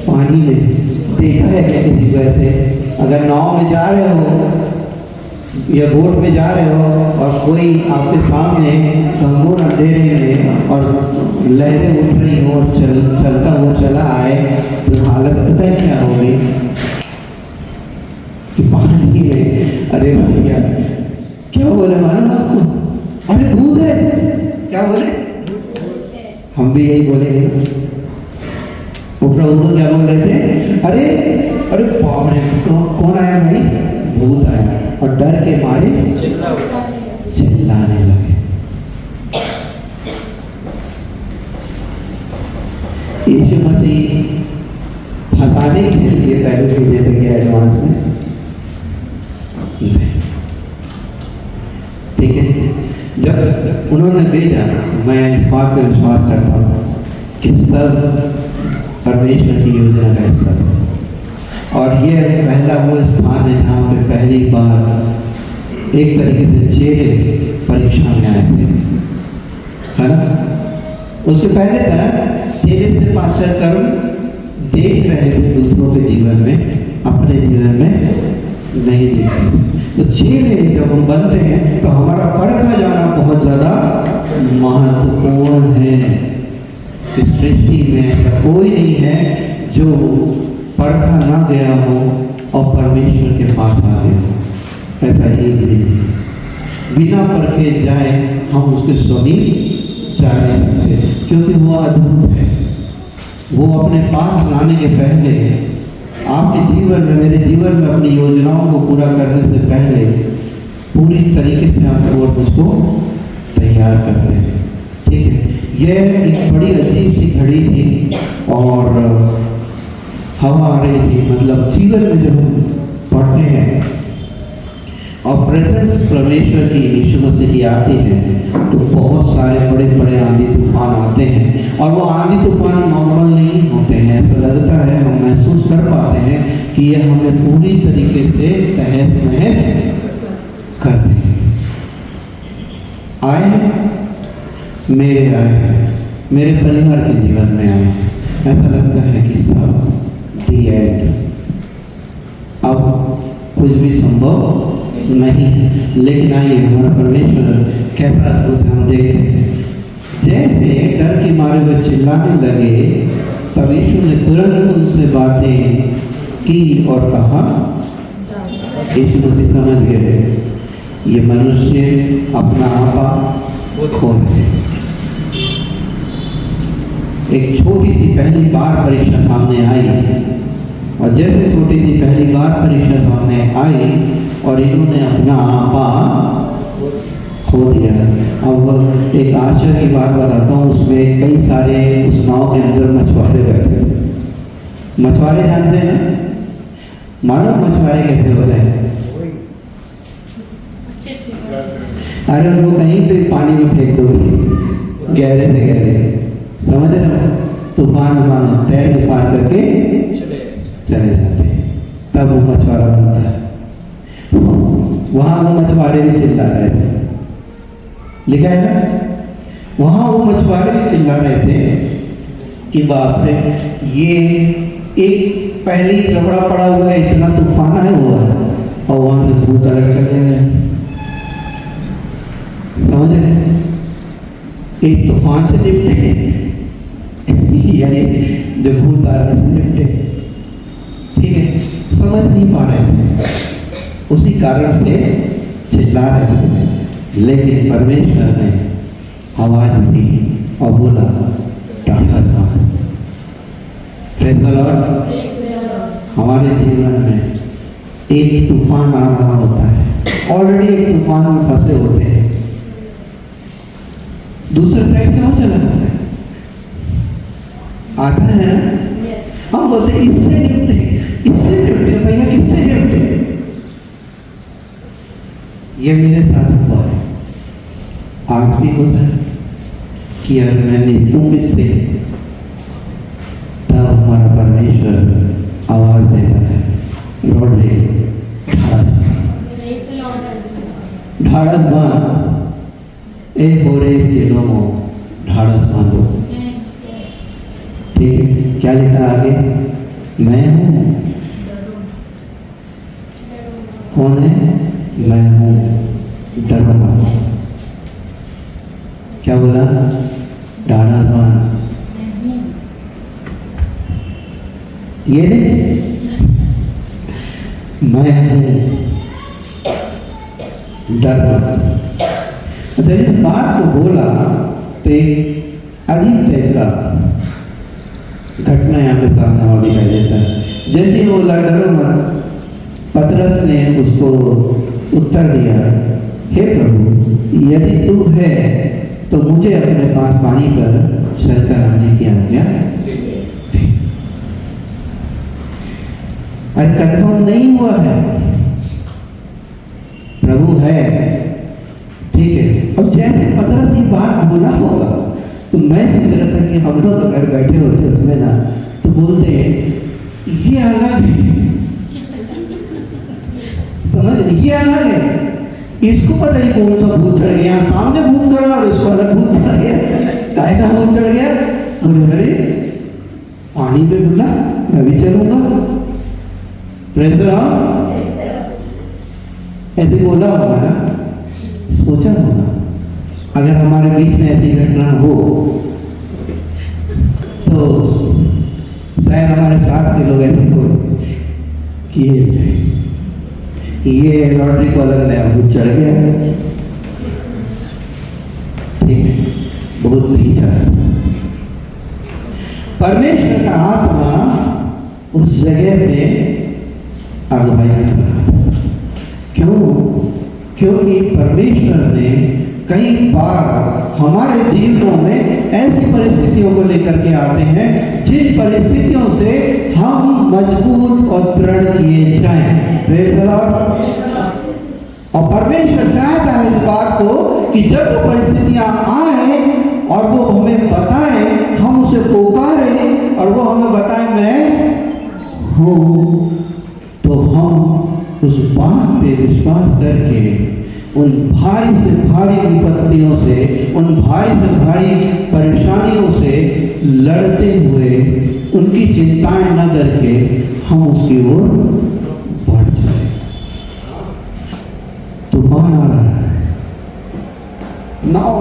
पानी में। देखा है क्या किसी को ऐसे? अगर नाव में जा रहे हो या बोट में जा रहे हो और कोई आपके सामने तंबूर अंधेरे में और लहरें उठ रही हो और चलता हुआ चला आए तो हालत पता है क्या होगी? कि पानी में, अरे भैया क्या बोले मालूम आपको? अरे भूत है। क्या बोले? हम भी यही बोलेंगे। वो प्रभु क्या बोल रहे थे? अरे अरे बाप रे, कौन आया भाई? भूत आया। और डर के मारे चिल्लाने लगे। यीशु मसीह फंसाने के लिए पहले भेजे थे क्या एडवांस में? ठीक है, जब उन्होंने भेजा, मैं इस बात पे विश्वास करता हूँ कि सब परमेश्वर की योजना का हिस्सा है। और ये पहला वो स्थान है जहाँ पे पहली बार एक तरीके से चेले परीक्षा में आए थे, है ना? उससे पहले तक चेले सिर्फ आश्चर्य देख रहे थे दूसरों के जीवन में, अपने जीवन में नहीं देख रहे। तो चेले जब हम बनते हैं तो हमारा परखा जाना बहुत ज़्यादा महत्वपूर्ण है। इस सृष्टि में ऐसा कोई नहीं है जो परखा ना गया हो और परमेश्वर के पास आ गया हो। ऐसा ही नहीं, बिना परखे जाए हम उसके समीप जा नहीं सकते, क्योंकि वो अद्भुत है। वो अपने पास लाने के पहले, आपके जीवन में, मेरे जीवन में अपनी योजनाओं को पूरा करने से पहले पूरी तरीके से आपको और मुझको तैयार करते हैं। ठीक है, यह एक बड़ी अजीब सी घड़ी थी और हवा आ रही थी। मतलब जीवन में जब हम पढ़ते हैं और प्रेजेंस परमेश्वर की, यीशु मसीह की आती है तो बहुत सारे बड़े बड़े आंधी तूफान आते हैं। और वो आंधी तूफान नॉर्मल नहीं होते हैं। ऐसा लगता है, हम महसूस कर पाते हैं कि ये हमें पूरी तरीके से तहस नहस कर देंगे। आए मेरे आए, मेरे परिवार के जीवन में आए, ऐसा लगता है कि सब दी एंड, अब कुछ भी संभव नहीं। लेकिन आइए, हमारा परमेश्वर कैसा अद्भुत हम देखते हैं। जैसे डर के मारे हुए चिल्लाने लगे तब यीशु ने तुरंत उनसे बातें की और कहा। यीशु मसीह समझ गए ये मनुष्य अपना आपा खो रहे। एक छोटी सी पहली बार परीक्षा सामने आई और जैसे छोटी सी पहली बार परीक्षा सामने आई और इन्होंने अपना आपा खो दिया। अब एक आश्चर्य की बात बताता हूँ, उसमें कई सारे उस नाव के अंदर मछुआरे बैठे। मछुआरे जानते हैं ना, मालूम मछुआरे कैसे होते हैं? अरे उनको कहीं पे पानी में फेंक दोगे गहरे से गहरे, समझ रहे हो, तूफान उफान तैर के पार करके चले जाते हैं, तब वो मछुआरा बनता है। वहां वो मछुआरे भी चिल्ला रहे थे, लिखा है ना, वहां वो मछुआरे भी चिल्ला रहे थे कि बाप रे, ये एक पहले ही रबड़ा पड़ा हुआ है, इतना तूफान आया हुआ है और वहां से भूत अलग चले गए। समझ रहे, एक तूफान से निपटे या जो भूत आ रहा से निपटे, ठीक है, समझ नहीं पा रहे थे, उसी कारण से चिल्ला रहे थे। लेकिन परमेश्वर ने आवाज दी और बोला टाटा सा। Praise the Lord. हमारे जीवन में एक तूफान आ रहा होता है, ऑलरेडी एक तूफान में फंसे होते हैं, दूसरे साइड से हो चला जाता है, आता है ना, हम बोलते हैं इससे निपटे, इससे निपटे भैया, किससे निपटे? ये मेरे साथ हुआ है, आज भी होता है कि अगर मैंने तुम इससे, तब हमारा परमेश्वर आवाज देता है, लौट ले, ढाढ़स बांध, ए होरे के लोगों, ढाढ़स बांधो। ठीक है, क्या लिखा आगे? मैं हूँ, कौन है? मैं हूँ, डरो मत। क्या बोला? ढाढ़स बांध। ये नहीं, मैं हूँ, डर मत। जब इस बात को बोला तो एक अजीब टाइप का घटना यहाँ पे सामने और दिखाई देता है। जैसे ही बोला डरो मत, पतरस ने उसको उत्तर दिया, हे प्रभु, यदि तू है तो मुझे अपने पास पानी पर चलकर आने की आज्ञा। अरे कंफर्म नहीं हुआ है, प्रभु है, ठीक है। अब जैसे पतरस ये बात बोला होगा तो मैं सोच रहा था कि हम लोग अगर बैठे होते उसमें ना, तो बोलते ये अलग है, समझ, ये अलग है, इसको पता नहीं कौन सा भूत चढ़ गया, सामने भूत चढ़ा और इसको अलग भूत चढ़ गया, काय का भूत चढ़ गया, अरे पानी पे बोला मैं भी चलूंगा। Praise the Lord. ऐसे बोला होगा ना, सोचा होगा, अगर हमारे बीच में ऐसी घटना हो तो शायद हमारे साथ के लोग ऐसे हो कि ये लॉटरी कॉलर ने अब चढ़ गया, ठीक है, बहुत नहीं चढ़ा। परमेश्वर का आत्मा उस जगह पे अगुवाई कर रहा। क्यों? क्योंकि परमेश्वर ने कई बार हमारे जीवनों में ऐसी परिस्थितियों को लेकर के आते हैं जिन परिस्थितियों से हम मजबूत और दृढ़ किए जाएं। Praise the Lord. और परमेश्वर चाहता है इस बात को कि जब वो परिस्थितियां आए और वो हमें बताएं, हम उसे पुकारें और वो हमें बताए मैं हूँ, तो हम उस बात पे विश्वास करके उन भारी से भारी विपत्तियों से, उन भारी से भारी परेशानियों से लड़ते हुए, उनकी चिंताएं न करके हम उसकी ओर बढ़ जाए। तूफान आ रहा है, नाव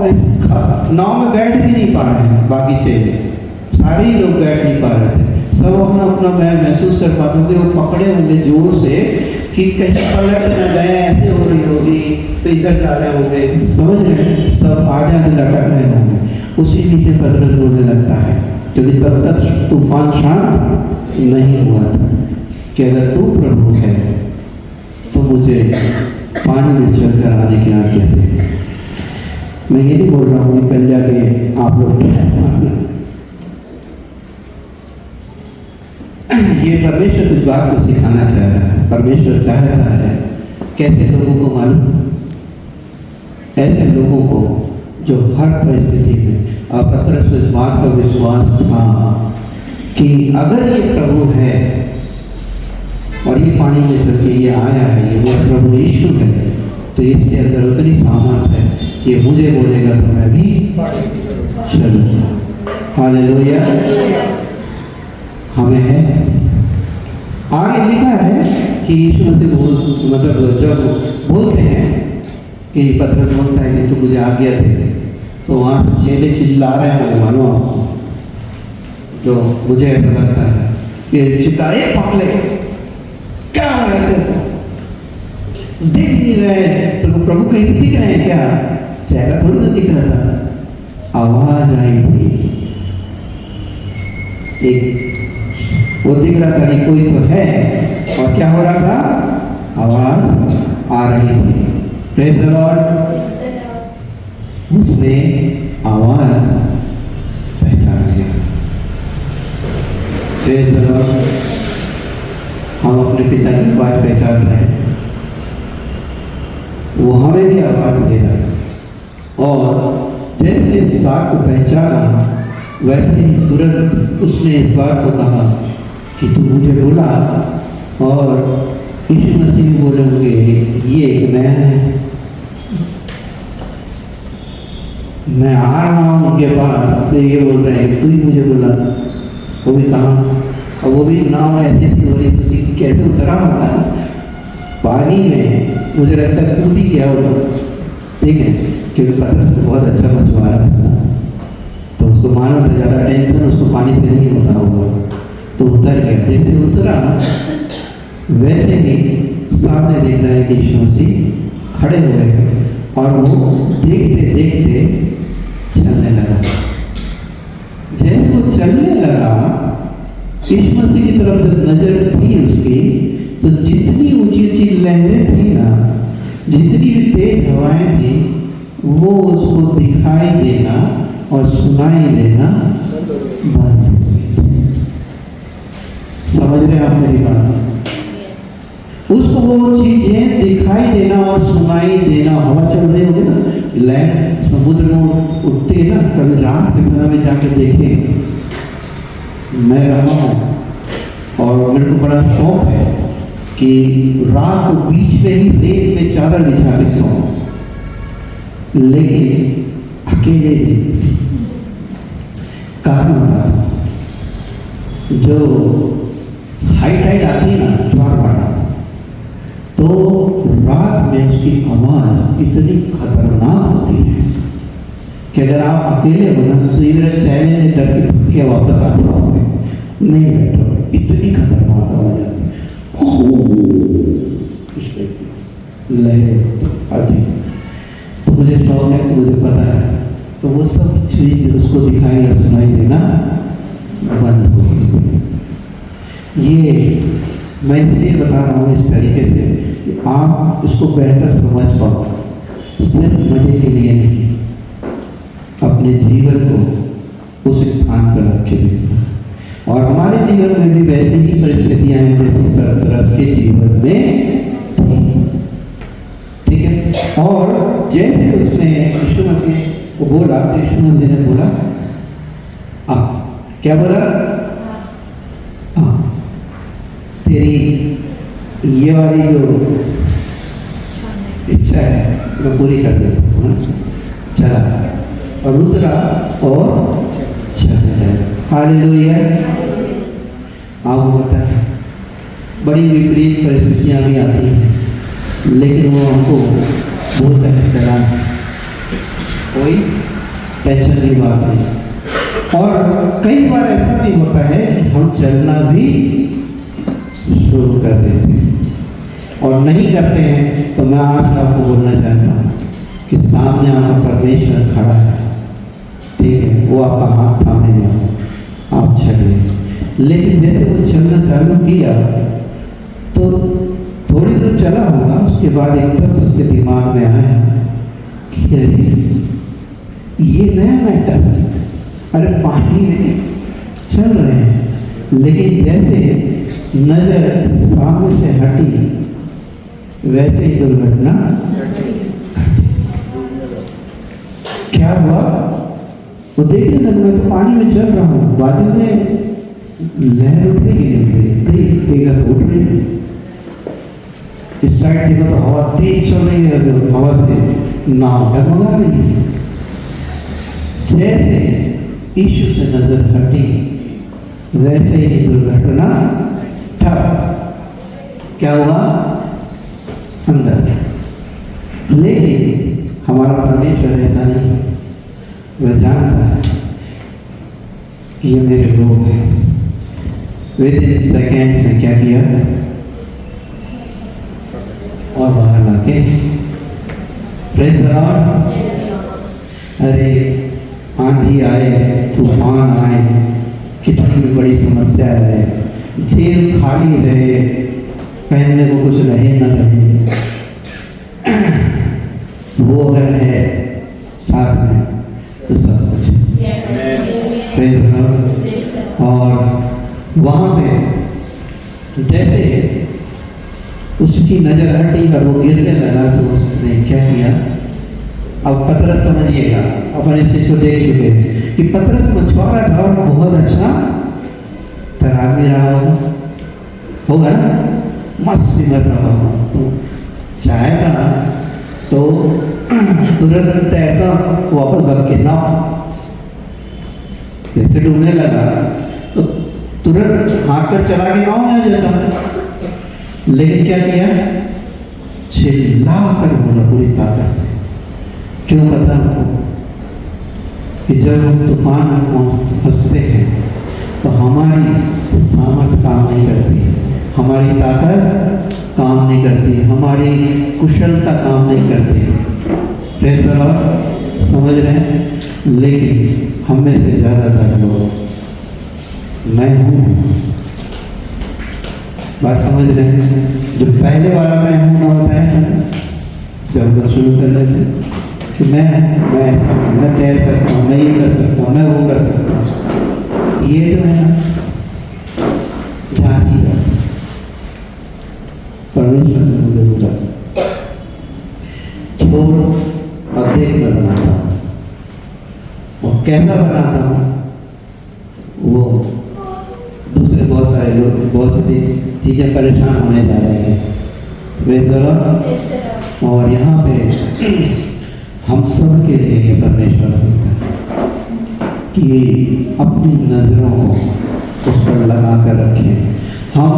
में बैठ भी नहीं पा रहे हैं, बाकी चेले सारे ही लोग बैठ नहीं पा रहे थे, सब अपना अपना महसूस कर पाते थे, वो पकड़े होंगे जोर से कि कहीं पलट न गए, ऐसे हो रही होगी तो इधर जा रहे होंगे, समझ रहे, सब आ जाने लटक रहे होंगे। उसी नीचे पतरस रोने लगता है क्योंकि तब तक तूफान शांत नहीं हुआ था। कि अगर तू प्रभु है तो मुझे पानी में चलकर आने की आज्ञा दे। मैं ये नहीं बोल रहा हूँ निकल जाके आप लोग ये परमेश्वर कुछ बात को सिखाना चाह रहा है। परमेश्वर चाह रहा है कैसे लोगों को मालूम, ऐसे लोगों को जो हर परिस्थिति में और पतरस को इस बात का विश्वास था कि अगर ये प्रभु है और ये पानी में चल के ये आया है, ये वो प्रभु यीशु है, तो इसके अंदर उतनी सामर्थ है कि मुझे बोलेगा तो मैं भी चलूंगा। हालेलुया। हमें है आगे लिखा है कि यीशु मसीह मतलब जब बोलते हैं कि पतरस बोलता है कि तू मुझे आज्ञा दे, तो वहाँ से चेले चिल्ला रहे हैं, मानो जो मुझे ऐसा लगता है कि चिल्लाए पागले क्या हो रहा है, दिख नहीं रहे तो प्रभु कहीं दिख रहे हैं क्या? चेहरा थोड़ी ना दिख रहा था, आवाज आई थी एक, वो दिख रहा था कि कोई तो है, और क्या हो रहा था? आवाज आ रही थी। Praise the Lord. उसने आवाज पहचान लिया। Praise the Lord. हम अपने पिता की आवाज पहचान रहे हैं, वो हमें भी आवाज दे रहा है, और जैसे इस बात को पहचाना वैसे ही तुरंत उसने इस बात को कहा कि तू मुझे बुला, और यीशु मसीह बोलेंगे ये मैं आ रहा हूँ उनके पास, तो ये बोल रहे हैं तू ही मुझे बुला। वो भी कहा, और वो भी नाव ऐसी थी, बड़ी सोची कैसे उतरा होगा पानी में, मुझे लगता है कूद ही गया वो, ठीक है, क्योंकि पतरस से बहुत अच्छा मछुआरा था, तो उसको मालूम था ज़्यादा टेंशन उसको पानी से नहीं होता होगा, तो उतर गया। जैसे उतरा वैसे ही सामने देख रहा है कि यीशु मसीह खड़े हुए हैं, और वो देखते देखते चलने लगा। जैसे वो चलने लगा, यीशु मसीह की तरफ जब नजर थी उसकी, तो जितनी ऊंची ऊंची लहरें थी ना, जितनी भी तेज हवाएं थी, वो उसको दिखाई देना और सुनाई देना बंद हो गई। समझ रहे आप मेरी बात? उसको वो चीजें दिखाई देना और सुनाई देना, हवा चल रही होगी ना, लहर समुद्र में उठते ना, कभी रात के समय में जाके देखे। मैं रहा हूँ और मेरे को बड़ा शौक है कि रात को बीच में ही रेत में चादर बिछा के सो, लेकिन अकेले कारण होता, जो हाई टाइड आती है ना, ज्वार भाटा, तो रात में उसकी आवाज इतनी खतरनाक होती है कि अगर आप अकेले हो ना, तो ये मेरा चैलेंज डर के भूख के वापस आते होंगे, नहीं बैठो, इतनी खतरनाक आवाज आती है। तो मुझे शौक है, तो मुझे पता है, तो वो सब चीज उसको दिखाई और सुनाई देना बंद हो गई। ये मैं इसलिए बता रहा हूँ इस तरीके से कि आप इसको बेहतर समझ पाओ, सिर्फ मजे के लिए नहीं, अपने जीवन को उस स्थान पर रखें। और हमारे जीवन में भी वैसी ही परिस्थितियां हैं जैसे पतरस के जीवन में थी, ठीक है। और जैसे उसने यीशु मसीह को बोला, तो यीशु मसीह ने बोला क्या बोला? तेरी ये वाली जो इच्छा है मैं पूरी कर देता हूँ। चला और उतरा और चला जाए। हालेलुया। आप होता है, बड़ी विपरीत परिस्थितियाँ भी आती हैं, लेकिन वो हमको बोलता है चला, कोई टेंशन की बात नहीं। और कई बार ऐसा भी होता है कि हम चलना भी शुरू कर देते हैं और नहीं करते हैं। तो मैं आज आपको बोलना चाहता हूँ कि सामने आपका परमेश्वर खड़ा है, ठीक है, वो आपका हाथ थामे, आप चले। लेकिन जैसे वो चलना चालू किया तो थोड़ी देर चला होगा, उसके बाद एकदम से उसके दिमाग में आया कि अरे ये नया मैटर है, अरे पानी में चल रहे हैं, लेकिन जैसे नजर सामने से हटी वैसे ही दुर्घटना। क्या हुआ? वो देखने लगा मैं तो पानी में चल रहा हूँ, बाजू में लहर उठ रही है, तो उठ रही है, इस साइड देखो तो हवा तेज चल रही है, हवा से नाव डगमगा रही है। जैसे ईशु से नजर हटी वैसे ही दुर्घटना ठप। क्या हुआ? अंदर। लेकिन हमारा परमेश्वर ऐसा नहीं, वह जानता है कि ये मेरे लोग हैं। विद इन सेकेंड्स में क्या किया और बाहर लाके प्रेज़ द लॉर्ड। अरे आंधी आए, तूफान आए, कितनी बड़ी समस्या है, जेल खाली रहे, पहनने को कुछ रहे न रहे, वो अगर है साथ में तो सब कुछ प्रेज़ द लॉर्ड। और वहाँ पे जैसे उसकी नजर हटी और वो गिरने लगा तो उसने क्या किया? अब पतरस समझिएगा, अपन इस चीज को देख चुके हैं कि पतरस मछुआरा था और बहुत अच्छा तैराक भी रहा होगा ना, मस्त सिमर रहा होगा, तो चाहेगा तो तुरंत तैरता वापस भग के ना, जैसे डूबने लगा तो तुरंत हाथ कर चला के नाव में आ जाता। लेकिन क्या किया? चिल्ला कर बोला पूरी ताकत से। क्यों पता आपको? कि जब हम तूफान में फंसते हैं तो हमारी सामर्थ काम नहीं करती, हमारी ताकत काम नहीं करती, हमारी कुशलता काम नहीं करती। Praise the Lord. समझ रहे हैं? लेकिन हम में से ज़्यादातर लोग, मैं हूँ, बात समझ रहे हैं? जो पहले वाला मैं हूँ ना बताया था जब हम शुरू कर रहे थे कि मैं ऐसा हूँ, मैं तैर सकता हूँ, मैं ये कर सकता हूँ, मैं वो कर सकता हूँ, ये जो है ना ध्यान ही रखना। परमेश्वर ने मुझे बोला छोड़ और देख मैं बनाता हूँ, और कैसा बनाता हूँ वो दूसरे बहुत सारे लोग, बहुत सी चीज़ें परेशान होने जा रहे हैं। Praise the Lord. और यहाँ पे हम सब के लिए ये परमेश्वर होता है कि अपनी नज़रों को उस पर लगा कर रखें, हम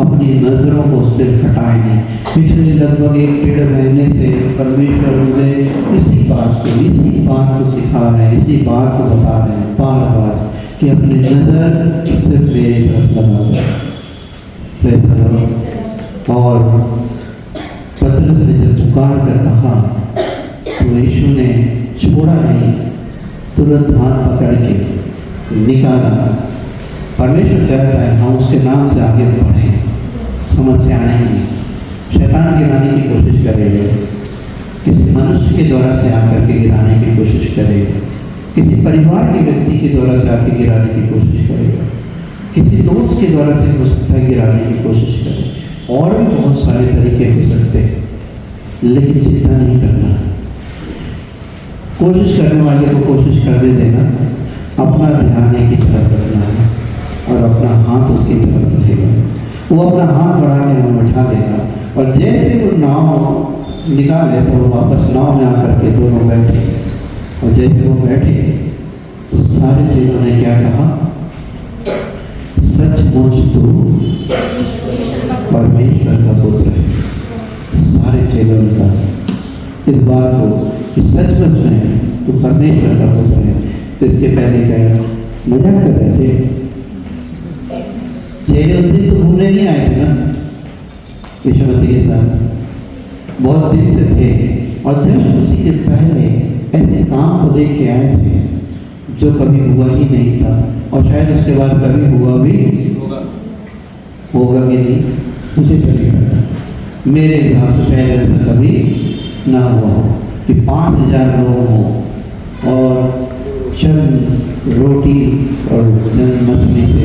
अपनी नज़रों को उस पर हटाएं नहीं। पिछले लगभग 1-1.5 महीने से परमेश्वर मुझे इसी बात को सिखा रहे हैं, इसी बात को बता रहे हैं बार बार कि अपनी नज़र सिर्फ मेरी तरफ लगा दो। और पतरस ने जब पुकार कर कहा तो यीशु ने छोड़ा नहीं, तुरंत हाथ पकड़ के निकाला। परमेश्वर चाहता है हम उसके नाम से आगे बढ़ें, समस्या आएंगी, शैतान गिराने की कोशिश करेगा, किसी मनुष्य के द्वारा से आकर के गिराने की कोशिश करेगा, किसी परिवार के व्यक्ति के द्वारा से आके गिराने की कोशिश करेगा, किसी दोस्त के द्वारा से हो सकता है गिराने की कोशिश करें, और भी बहुत सारे तरीके हो सकते हैं। लेकिन चिंता नहीं करना, कोशिश करने वाले को कोशिश करने देना, अपना ध्यान एक ही तरफ रखना है और अपना हाथ उसकी तरफ रहेगा। वो अपना हाथ बढ़ा के हमें उठा देगा, और जैसे वो नाव निकाले तो वो वापस नाव में आकर के दोनों बैठे, और जैसे वो बैठे तो सारे चेलों ने क्या कहा? सचमुच तू परमेश्वर का पुत्र है। सारे चेलों ने कहा इस बात को कि सचमुच में तू परमेश्वर का पुत्र है। तो इसके पहले क्या मजाक कर रहे थे? चेले उस दिन तो घूमने नहीं आए थे ना यीशु मसीह के साथ, बहुत दिन से थे, और जस्ट उसी के पहले ऐसे काम को देख के आए थे जो कभी हुआ ही नहीं था, और शायद उसके बाद कभी हुआ भी होगा कि नहीं। उसी तरीके मेरे हिसाब से पहले ऐसा कभी ना हुआ हो कि 5000 लोग हों और चंद रोटी और चंद मछली से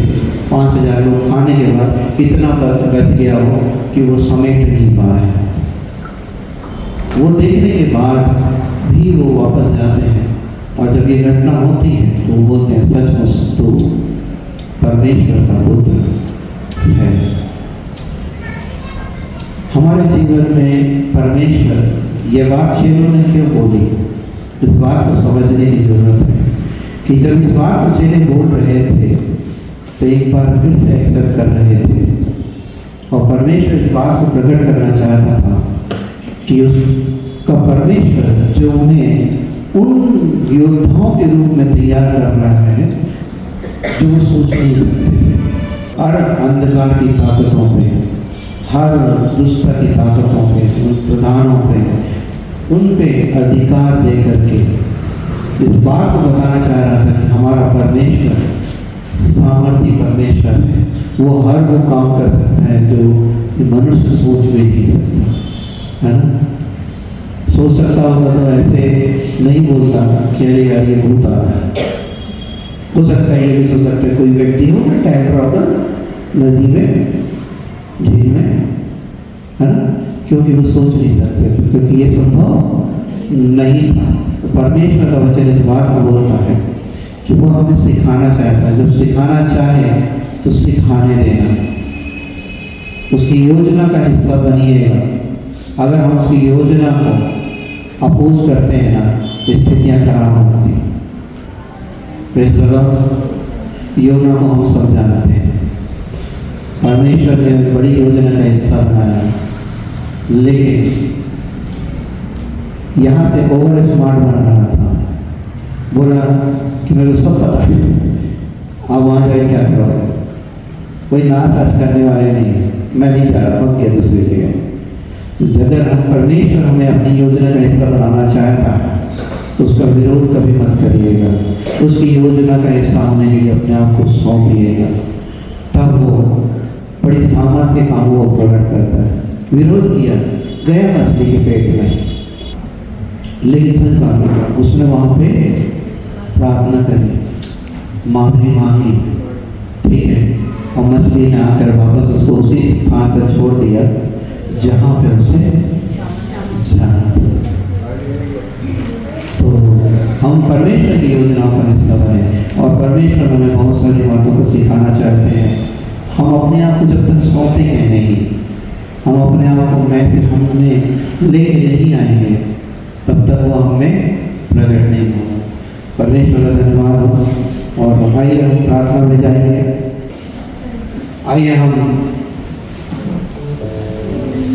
5000 लोग खाने के बाद इतना बच गया हो कि वो समेट नहीं पा रहे हैं। वो देखने के बाद भी वो वापस जाते हैं और जब ये घटना होती है तो वो बोलते हैं सचमुच तो परमेश्वर का पुत्र है। हमारे जीवन में परमेश्वर, ये बात चेलों ने क्यों बोली, इस बात को समझने की जरूरत है कि जब इस बात को चेले बोल रहे थे तो एक बार फिर से एक्सेप्ट कर रहे थे और परमेश्वर इस बात को प्रकट करना चाहता था कि उसका परमेश्वर जो उन्हें उन योद्धाओं के रूप में तैयार कर रहा है जो वो सोच नहीं सकते थे। हर अंधकार की ताकतों पे, हर दुष्टता की ताकतों पे, उन प्रधानों पे, उन पे अधिकार दे करके इस बात को बताना चाह रहा था कि हमारा परमेश्वर सामर्थ्य परमेश्वर है। वो हर वो काम कर सकता है जो मनुष्य सोच भी नहीं सकता, है ना। सोच सकता होगा तो ऐसे नहीं बोलता कि अरे यार ये भूत आ रहा है। हो सकता है ये भी सोच सकता है कोई व्यक्ति हो ना टैंकर होगा नदी में, झील में, है ना, क्योंकि वो सोच नहीं सकते, क्योंकि ये संभव नहीं था। तो परमेश्वर का वचन इस बात को बोलता है कि वो हमें सिखाना चाहता है। जब सिखाना चाहे तो सिखाने देना, उसकी योजना का हिस्सा बनिएगा। अगर हम उसकी योजना को अपोज करते हैं ना तो स्थितियाँ खराब होती हैं। योजना को हम सब जानते हैं, परमेश्वर ने बड़ी योजना का हिस्सा बनाया, लेकिन यहाँ से ओवर स्मार्ट बन रहा था। बोला कि मेरे को सब पता है, आप वहाँ जाए क्या करोगे, कोई नाच आज करने वाले नहीं है, मैं नहीं जा रहा हूँ क्या दूसरी जगह। अगर हम परमेश्वर हमें अपनी योजना का हिस्सा बनाना चाहता है तो उसका विरोध कभी मत करिएगा, उसकी योजना का हिस्सा होने के लिए अपने आप को सौंपिएगा, तब वो बड़ी सामर्थ्य के काम वो प्रकट करता है। विरोध किया, गया मछली के पेट में, लेकिन सच बात उसने वहाँ पे प्रार्थना करी, माफी मांगी, ठीक है, और मछली ने आकर वापस उसको उसी स्थान पर छोड़ दिया जहाँ पे उसे जाना। तो हम परमेश्वर की योजनाओं का हिस्सा बने और परमेश्वर हमें बहुत सारी बातों को सिखाना चाहते हैं। हम अपने आप को जब तक सौंपेंगे नहीं, हम अपने आप को मैसे हमने लेके नहीं आएंगे, तब तक वो हमें प्रकट नहीं होगा। परमेश्वर का धन्यवाद हो। और आइए हम प्रार्थना में जाएंगे। आइए हम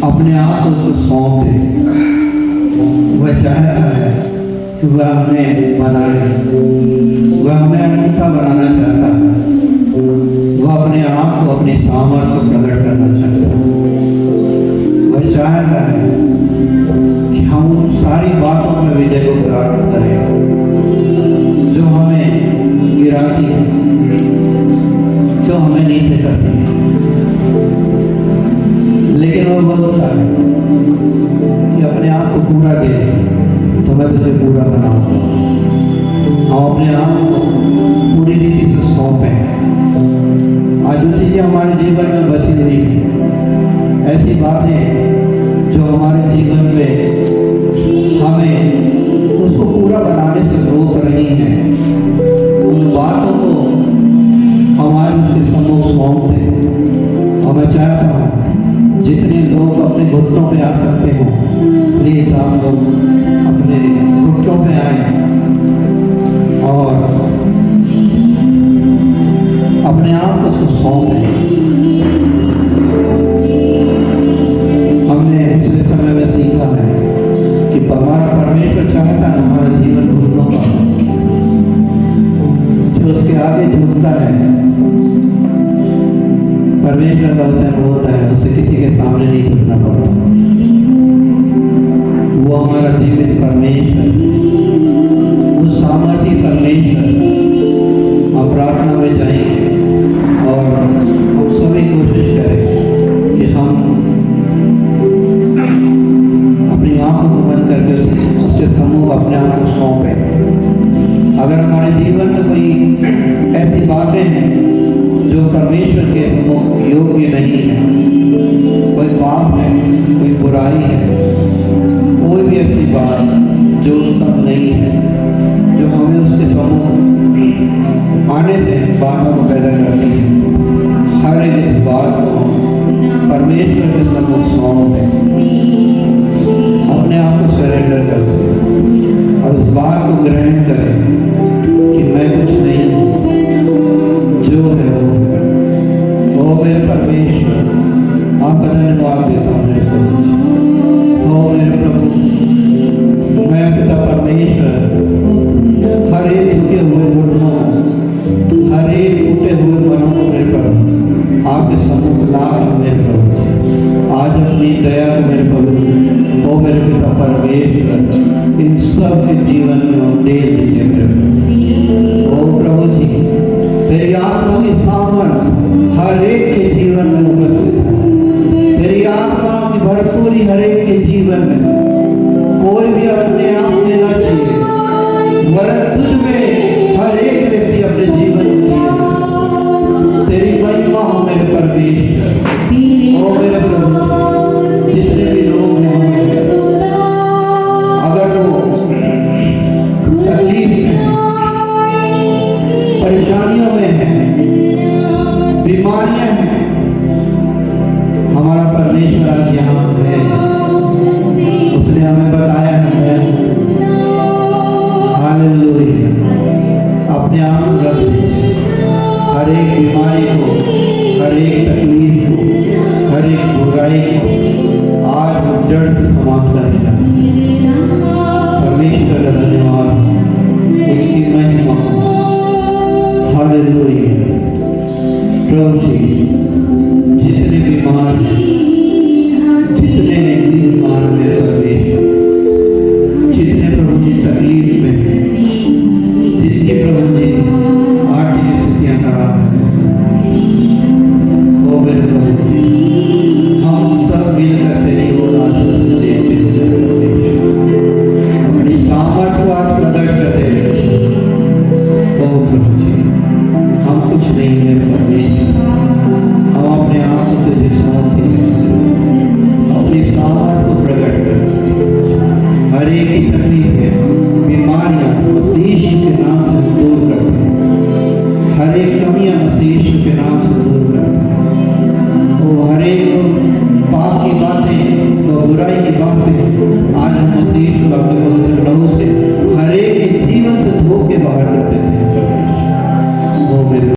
अपने आप को उसको सौंप दें। वह चाहता है कि वह हमें बनाए, वह हमें अनूठा बनाना चाहता है, वह अपने आप को, अपनी सामर्थ्य को प्रकट करना चाहता है। वह चाहता है कि हम उन सारी बातों में विजय को प्राप्त करें जो हमें गिराती है, जो हमें नीचे करती है। लेकिन वो बोलता है कि अपने आप को पूरा दे दे तो मैं तुझे पूरा बनाऊंगा। हम अपने आप को पूरी रीति से सौंपें। आज जो चीज़ें हमारे जीवन में बची हुई हैं, ऐसी बातें जो हमारे जीवन में हमें उसको पूरा बनाने से रोक रही हैं, उन बातों को हमारे उसके सम्मुख सौंप दें। और मैं चाहता हूँ जितने लोग अपने घुटनों पे आ सकते हो, प्लीज आप लोग अपने घुटनों पे आए और अपने आप को उसको सौंपें। हमने पिछले समय में सीखा है कि हमारा परमेश्वर चाहता है हमारा जीवन घुटनों का, जो उसके आगे झुकता है। परमेश्वर का वचन बोलता है उसे किसी के सामने नहीं झुकना पड़ता। वो हमारा जीवित परमेश्वर, वो सामर्थ्य परमेश्वर। हम प्रार्थना में जाएंगे और हम सभी कोशिश करें कि हम योग्य नहीं है, कोई पाप है, कोई बुराई है, कोई भी ऐसी बात जो उत्तम नहीं है, जो हमें उसके सम्मुख आने दें बातों को पैदा करती है। हर एक इस बात को परमेश्वर के सम्मुख सौंप दें, अपने आप को सरेंडर कर दें और इस बात को ग्रहण करें कि मैं कुछ नहीं हूँ, जो है वो मेरे परमेश्वर। आपका धन्यवाद देता हूँ मेरे प्रभु। हो मेरे प्रभु, मैं पिता परमेश्वर हर एक झुके हुए घुटनों, हर एक टूटे हुए मनों को मेरे प्रभु आपके सम्मुख ला मेरे प्रभु आज अपनी दया को मेरे प्रभु, ओ मेरे पिता परमेश्वर, इन सब के जीवन में हम दे दीजिए